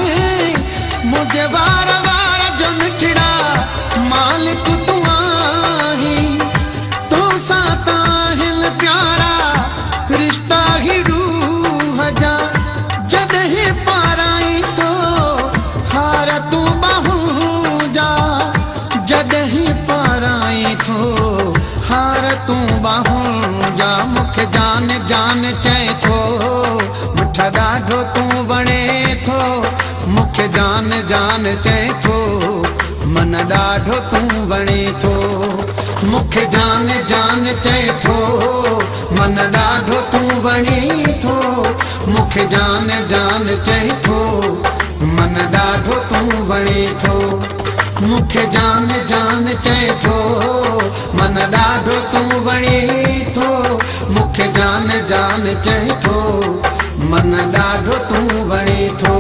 मुझे वार वार जो मिठड़ा मालिक तू आहे तो साता हिल प्यारा रिश्ता ही रूह जा जॾहिं पाराई तो हार तू बाहू जा जॾहिं पाराई तो हार तू बाहू जा मूंखे जान जान चए थो मिठा ॾाढो तू वणे थो मूंखे जान जान चए थो मन ॾाढो तू वणे थो मूंखे जान जान चए थो मन ॾाढो तू वणे थो मूंखे जान जान चए थो मन ॾाढो तू वणे थो मूंखे जान जान चए थो मन ॾाढो तू वणे थो मूंखे जान जान चए थो मन ॾाढो तू वणे थो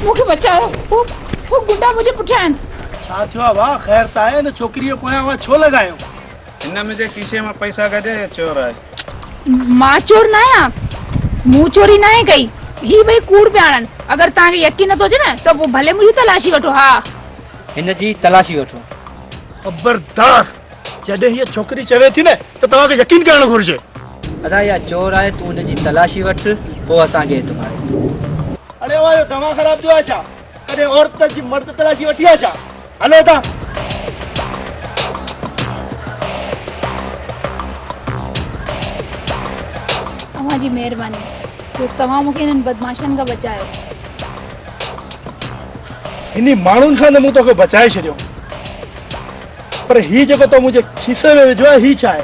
मूंखे बचायो वो गुंडा मुझे पुठियां छा थियो आहे वाह ख़ैर त आहे न छोकिरीअ पोयां उहा छो लॻायो हिन मुंहिंजे खीसे मां पैसा कढे चोर आहे मां चोर न आहियां मूं चोरी न आहे कई ही भई कूड़ पिया आणनि अगरि तव्हांखे यकीन नथो अचे न त पोइ भले मुंहिंजी तलाशी वठो हा हिन जी तलाशी वठो ख़बरदार जॾहिं हीअ छोकिरी चवे थी न त तव्हांखे यकीन करणु घुरिजे अदा इहा चोर आहे तूं हुनजी तलाशी वठ पोइ असांखे एतबार अरे वाह जो दमा ख़राब थियो आहे छा कॾहिं औरत जी मर्द तलाशी वठी आहे छा हलो था तव्हांजी महिरबानी जो तव्हां मूंखे हिननि बदमाशनि खां बचायो इन्ही माण्हुनि खां त मूं तोखे बचाए छॾियो पर ही जेको तो मुंहिंजे खीसे में विझो आहे ही छा आहे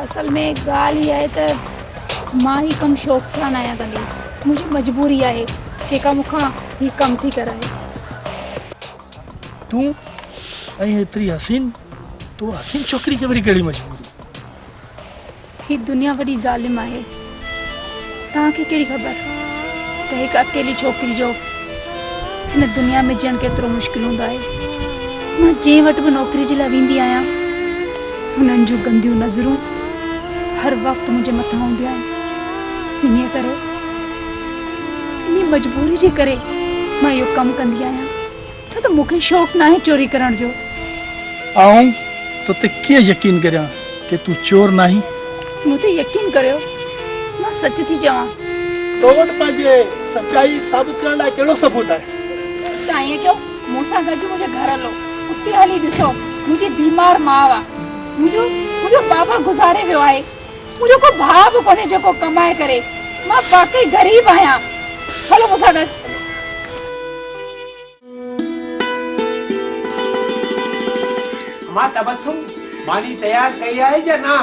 असल में ॻाल्हि इहा आहे त मां ही कमु शौक़ सां न आहियां कंदी मुंहिंजी मजबूरी आहे जेका मूंखां ही कमु थी कराए तूं ऐं एतिरी हसीन तूं हसीन छोकिरी खे वरी कहिड़ी मजबूरी ही दुनिया वॾी ज़ालिम आहे तव्हांखे कहिड़ी ख़बर त हिकु अकेली छोकिरी जो हिन दुनिया में ॼण केतिरो मुश्किल हूंदो आहे मां जंहिं वटि बि नौकिरी जे लाइ वेंदी आहियां हुननि जूं गंदियूं नज़रूं हर वक़्तु मुंहिंजे मथां हूंदियूं आहिनि इन करे इन मजबूरी जे करे मां इहो कमु कंदी आहियां छो त मूंखे शौक़ु न आहे चोरी करण जो आऊं तो ते कीअं यकीन करियां कि तूं चोर नाही मूं ते यकीन करियो मां सच थी चवां तो वटि पंहिंजे सचाई साबित करण लाइ कहिड़ो सबूत आहे तव्हां ईअं कयो मूंसां गॾु मुंहिंजे घर हलो उते हली ॾिसो मुंहिंजी बीमार माउ आहे मुंहिंजो बाबा गुज़ारे वियो आहे मुंहिंजो को भाउ बि कोन्हे जेको कमाए करे मां वाकई ग़रीब आहियां हलो मूंसां गॾु मां तबसुम मानी तयार कई आहे या ना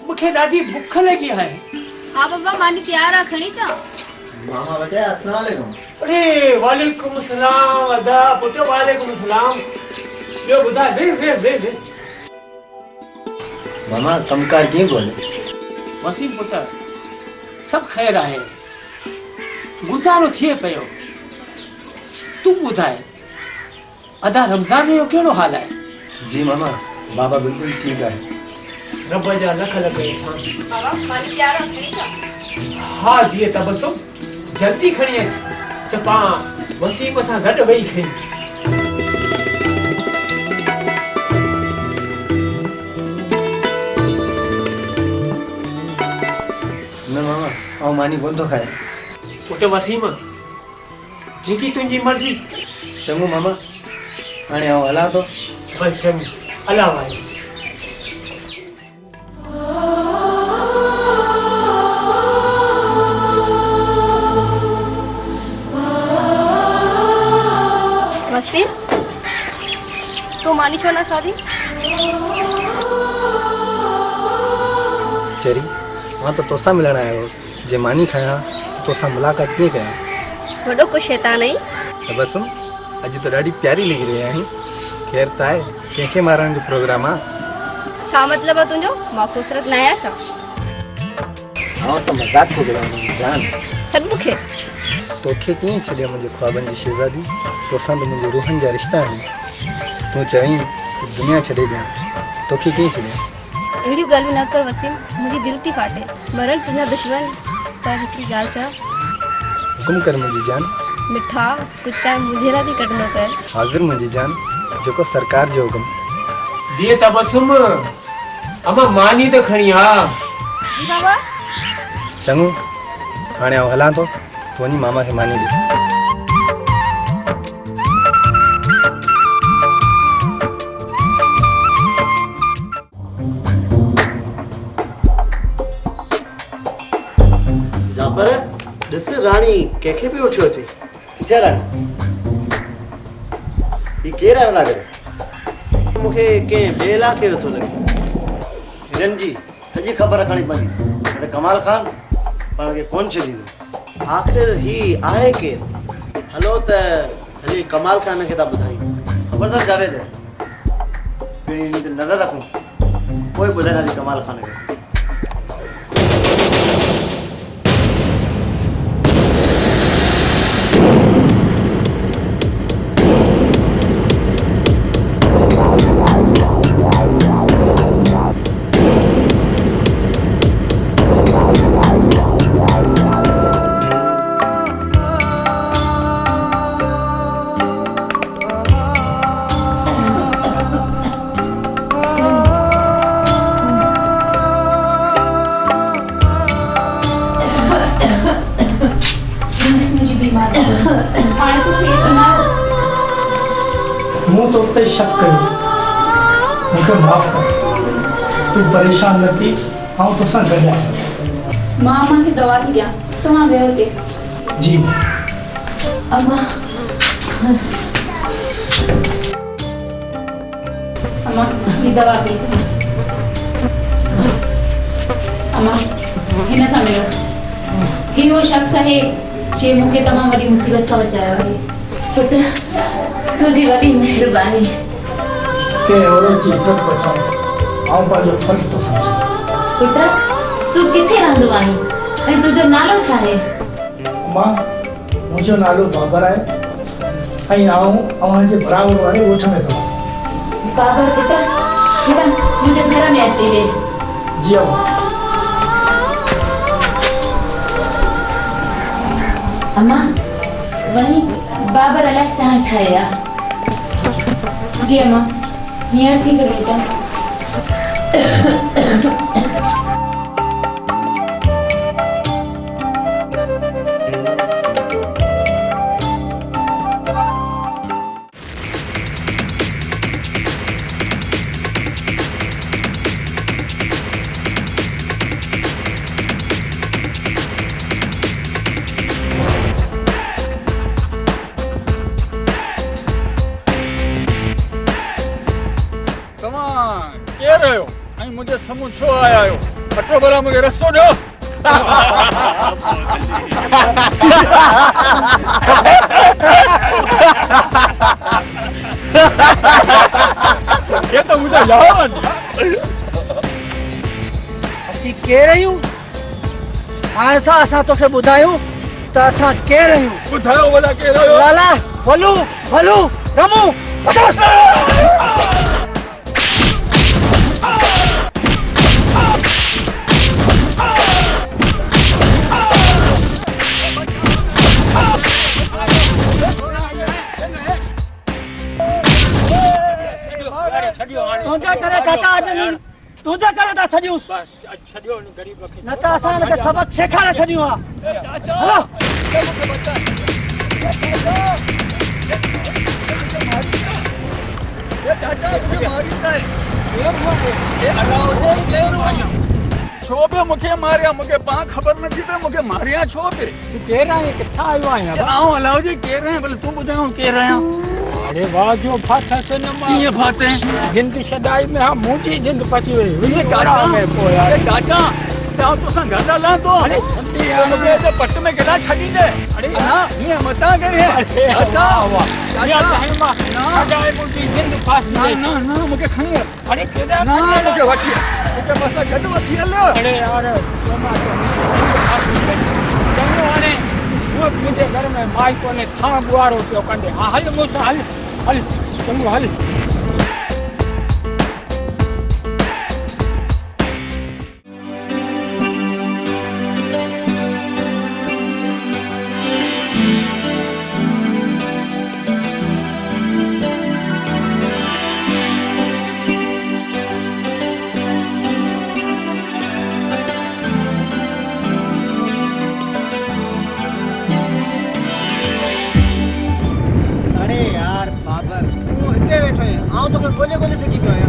मूंखे ॾाढी बुख लॻी आहे हाँ बाबा मानी तयार आहे खणी चा मामा बचाया अस्सलाम वालेकुम अरे वालेकुम सलाम अदा पुट वालेकुम सलाम ॿियो ॿुधाए वे मामा कमकार कीअं बोले वसीम पुट सभु ख़ैर आहे गुज़ारो थिए पियो तूं ॿुधाए अदा रमज़ान जो कहिड़ो हाल आहे? जी मामा बाबा बिल्कुलु ठीकु आहे। रब जा लख लख एहसान। बाबा पानी तैयार है खड़ी था। हा धीअ तबसुम जल्दी खणी अच त पाण वसीम सां गॾु वेही खेनि। न मामा ऐं मानी कोन थो खाए। पुट वसीम जेकी तुंहिंजी मर्ज़ी। चङो मामा हाणे आउं हलां थो। बस चङो अला भाई। वसीम तू मानी छो ना खाधी? चरी मां तो तोसां मिलण आयो हुउसि। जे मानी खायां त तोसां मुलाक़ात कीअं कयां? वॾो को शैतान आई। तबसुम अॼु त ॾाढी प्यारी लॻी रही आहीं। ख़ैर त आहे कंहिंखे मारण जो प्रोग्राम आहे? छा मतलब है तुंहिंजो? मां ख़ूबसूरत न आहियां छा? हाँ तो मजाक थो कयां जान। छॾ मूंखे। तोखे कीअं छॾिया मुंहिंजे ख्वाबनि जी शहज़ादी? तोसां त मुंहिंजे रूहनि जा रिश्ता आहिनि। तूं चईं त दुनिया छॾे ॾियां, तोखे कीअं छॾियां? अहिड़ियूं ॻाल्हियूं न कर वसीम, मुंहिंजी दिलि थी फाटे। मरनि तुंहिंजा दुश्मन, पर हिकिड़ी ॻाल्हि चओ। हुकुम कर मुंहिंजी जान। मिठा कुछ टाइम मुझे लाइ बि कढणो पए। हाज़िर मुंहिंजी जान, जेको सरकार जो हुकुम। धीअ तबसुम अमा मानी त खणी आ। जी बाबा। चङो हाणे आउं हलां थो, तूं वञी मामा खे मानी ॾे। जाफर ॾिस राणी कंहिंखे बि उठियो अचे। किथे राणी? ही केरु आहे ना करे? मूंखे कंहिं ॿिए इलाइक़े जो थो लॻे। हिरन जी सॼी ख़बर रखणी पवंदी, न त कमाल खान पाण खे कोन छॾींदो। आख़िर ही आहे केरु? हलो त हली कमाल खान खे था ॿुधायूं। ख़बरदार जावेद, पहिरीं हिन ते नज़र रखूं, पोइ ॿुधाईंदासीं कमाल खान खे। मूं तो उते शक कयो, मूंखे माफ़ कर। तूं परेशान न थी, आउं तोसां गॾु आहियां। मां अम्मा खे दवा थी ॾियां, तव्हां वेहो हिते। जी अम्मा अम्मा ही दवा पी। अम्मा हिन सां मिलो। ही वो शख्स आहे जे मूंखे तमामु वॾी मुसीबत खां बचायो आहे। पुट तुंहिंजी वॾी महिरबानी। के औरत जी इज़त बचाओ, आउं पंहिंजो फर्ज़ थो सम्झां। पुट तूं किथे रहंदो आहीं ऐं तुंहिंजो नालो छा आहे? मां मुंहिंजो नालो बाबर आहे ऐं आउं अव्हांजे बराबरि वारे ॻोठ में थो। बाबर पुट हेॾा मुंहिंजे घर में अची वे। जी अम्मा। अम्मा वही बाबर अलाए चांहि ठाहे आ। जी अम्मा हींअर थी करे अचां। मुझे समूह छो आया हो? अटो भला मुझे रस्तो दो। ये तो मुझे याद असी के रहियूं हाणे था असां तोखे ॿुधायूं त असां के रहियूं। ॿुधायो भला के रहियो? लाला भलू भलू रमू तुंहिंजा करे चाचा अॼु तुंहिंजा करे था छॾियूंसि छॾियो ग़रीब खे न त असां हिनखे सबक़ सेखारे छॾियो आहे हलो छो पे मूंखे मारिया मूंखे पाण ख़बर नथी पए मूंखे मारिया छो पे तूं केरु आहीं किथां आयो आहीं आऊं अलाउद्दीन केरु आहियां भले तूं ॿुधायो केरु आहियां अरे वाह जो फाथसि न मां कीअं फाथे जिंद छॾाई में हा मुंहिंजी जिंद फसी वई ये चाचा चाचा तव्हां तोसां गॾु हलां थो अरे मूंखे हिते पट में केॾा छॾी दे अरे हा हीअं मता करे चाचा छॾाए मुंहिंजी जिंद फासी न न न मूंखे खणी हल अरे केॾा न मूंखे वठी मूंखे बस गॾु वठी हल अरे यार चङो हाणे मुंहिंजे घर में माई कोन्हे थां ॿुआरो पियो कंदे हा हल मूंसां हल हल चङो हल गोले गोले से की पियो आया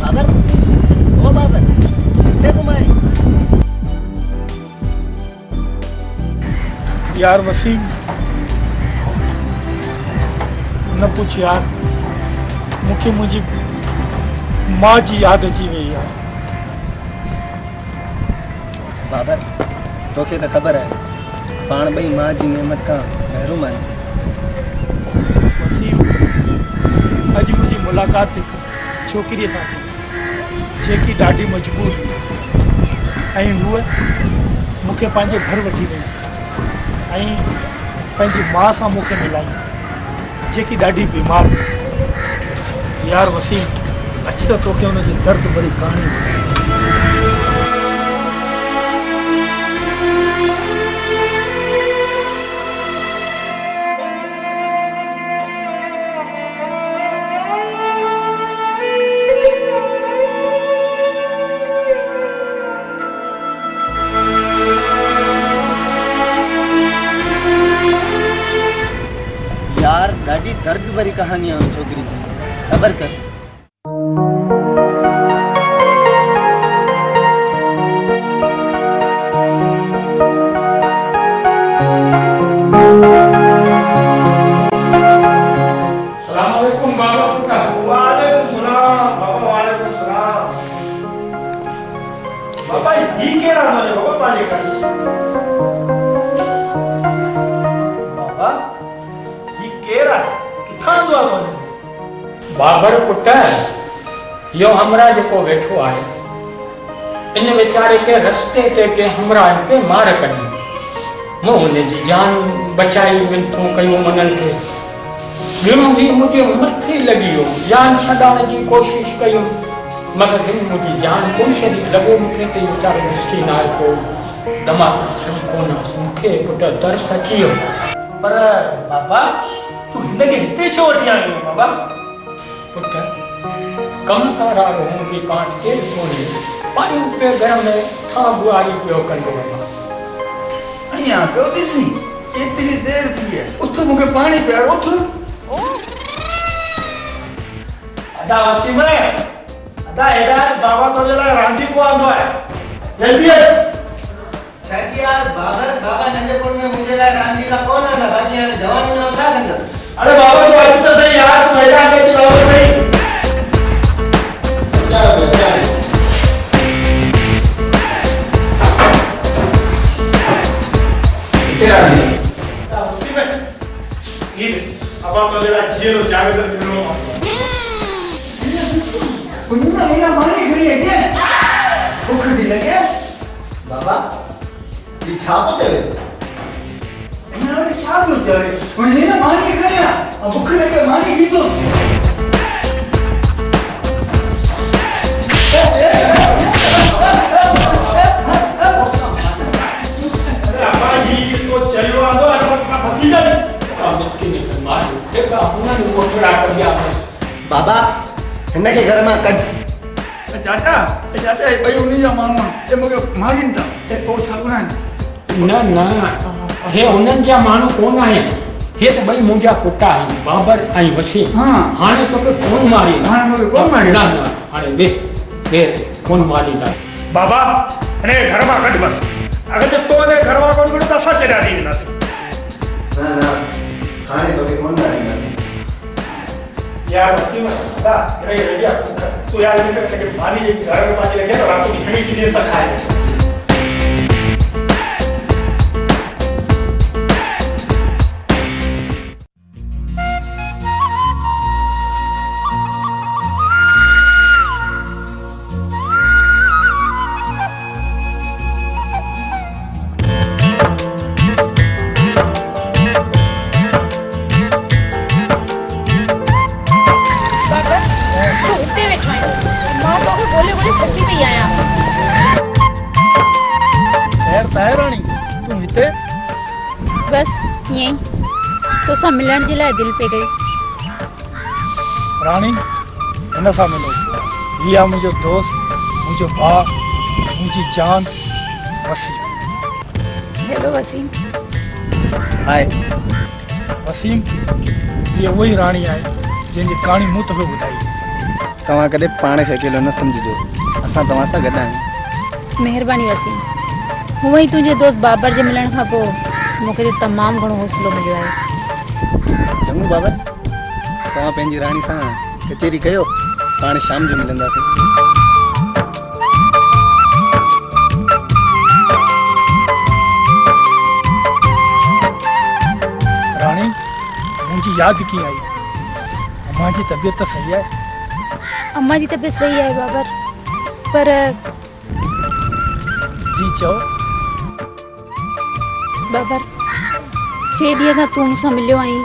बाबर ओ बाबर किथे घुमाए यार वसीम न पूछ यार मूंखे मुंहिंजी मां जी यादि अची वई आहे बाबर तोखे त ख़बर आहे पाण ॿई मां जी नेमत खां महरूम आहियूं वसीम अॼु मुंहिंजी मुलाक़ात हिकु छोकिरीअ सां थी जेकी ॾाढी मजबूर हुई ऐं हूअ मूंखे पंहिंजे घर वठी वई ऐं पंहिंजी माउ सां मूंखे मिलाई जेकी ॾाढी बीमार हुई यार वसीम अच त तोखे हुनजी दर्द भरी कहाणी यार ॾाढी दर्द भरी कहानी आहे छोकिरी जी सबर कर सलामुअलैकुम बाबा पुटा वालेकुम सलाम बाबा वालेकुम सलाम बाबा ही केरा माने बाबा पाले कर बाबा ही केरा किथां दुआ कोने बाबर पुट यो हमरा जेको वेठो आहे इन वीचारे के रस्ते ते के हमरा पे मार कनी मूं हुनजी जान बचाई मिनथूं कयूं उन्हनि खे ॿियो बि मुंहिंजे मथे लॻी वियो जान छॾाइण जी कोशिशि कयूं मगर हिन मुंहिंजी जान कोन छॾी लॻो मूंखे त वीचारो मिस्कीन आहे को दिमाग़ सही कोन आहे मूंखे पुट दर्स अची वियो पर बाबा तू हिनखे हिते छो वठी आयो बाबा पुट कमकार वारो हूंदी पाण केरु कोन्हे पायूं पियो घर में थां बुआरी पियो कंदो वञा अञा पियो ॾिसी एतिरी देरि थी आहे उथ मूंखे पाणी पियार उथ अदा वसीम अदा हेॾा बाबा तुंहिंजे लाइ रांदी को आंदो आहे जल्दी अच छाकी यार बाबा नंढपण में मुंहिंजे लाइ रांदी का कोन आंदा बाक़ी हाणे जवानी में छा कंदसि अरे बाबा तू अच त सही यार तू हेॾा अच बाबा सही अब तुंहिंजे लाइ जीअरो जावेदर करिणो आहे कुंजना पाणी खणी अचे बुख थी लॻे बाबा ये छा तो चवे हींअर छा पियो चवे वञी न मानी खणिया बुख लॻे मानी पीतो बाबा हिनखे घर मां कढ चाचा चाचा भई उन्हीं जा माण्हू आहिनि मूंखे मारीनि था पोइ छा घुराइनि न न हे उन्हनि जा माण्हू कोन आहिनि हे त ॿई मुंहिंजा पुट आहिनि बाबर ऐं वसीम हाणे तोखे कोन मारींदा हाणे मूंखे कोन मारींदा न न हाणे वे कोन मारींदा बाबा हिन घर मां कढ बसि अगरि जे तो हिन घर मां कोन कढो त असां चरिया थी वेंदासीं न न हाणे तोखे कोन मारींदासीं यार वसीम दादा हिन खे लॻी आहे बुख तूं यार हिनखे मानी जेकी घर में पंहिंजी लॻे न राति जो खणी अची देरि सां खाए बस यहीं तो सब मिलण जे लाइ दिल पे गई रानी हिन सां मिलो हीअ आहे मुंहिंजो दोस्त मुंहिंजो भाउ मुंहिंजी जान वसीम हेलो वसीम हाय वसीम हीअ उहा ई राणी आहे जंहिंजी कहाणी मूं तोखे ॿुधाई तव्हां कॾहिं पाण खे अकेलो न सम्झिजो असां तव्हां सां गॾु आहियूं महिरबानी वसीम हूअं ई तुंहिंजे दोस्त बाबर जे मिलण खां पोइ मूंखे त तमामु घणो हौसलो मिलियो आहे चङो बाबर तव्हां पंहिंजी राणी सां कचहरी कयो पाण शाम जो मिलंदासीं राणी मुंहिंजी यादि कीअं आई अम्मा जी तबीयत त सही आहे अम्मा जी तबीयत सही आहे बाबर पर जी चओ बाबर 6 ॾींहं खां तूं मूंसां मिलियो आहीं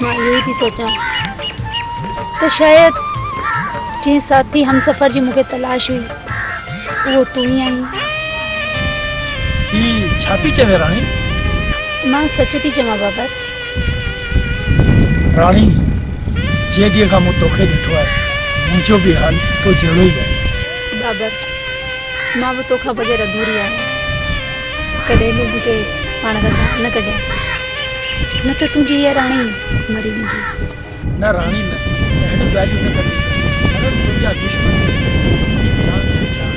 मां इहो ई थी सोचां त शायदि जंहिं साथी हमसफ़र जी मूंखे तलाश हुई उहो तूं ई आहीं ही छा पई चवे राणी मां सच थी चवां बाबर राणी जे ॾींहं खां मूं तोखे ॾिठो आहे मुंहिंजो बि हाल तो जहिड़ो ई आहे बाबर मां बि तोखां बग़ैर अधूरी आहियां कॾहिं बि मूंखे पाण खां न कजांइ न त तुंहिंजी इहा राणी मरी वेंदी न राणी न अहिड़ियूं ॻाल्हियूं न कंदी मगर तुंहिंजा दुश्मन तुंहिंजी जान जान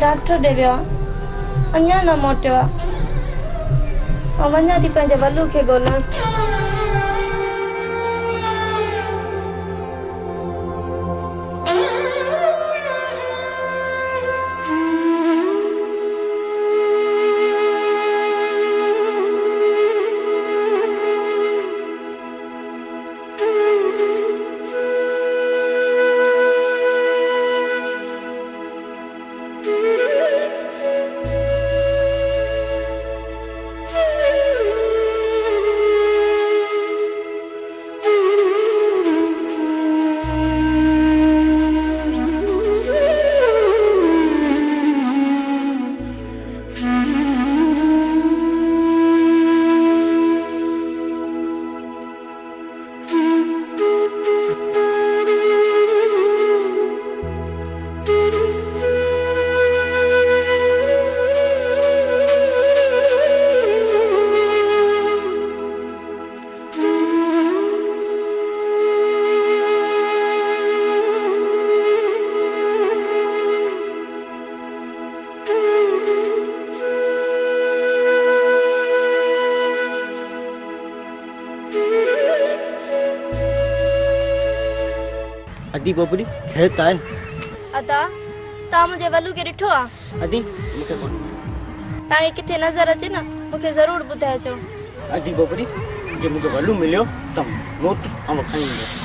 डॉक्टर ॾे वियो आहे अञा न मोटियो आहे ऐं वञा थी पंहिंजे वलू खे ॻोल्हण। अदी पोपड़ी खेत आए अदा तव्हां मुंहिंजे वलू खे ॾिठो आहे? अदी मूंखे कोन तव्हांखे किथे नज़र अचे न मूंखे ज़रूरु ॿुधाइजो। अदी पोपड़ी जे मूंखे वलू मिलियो त मोट ऐं खणी ईंदो।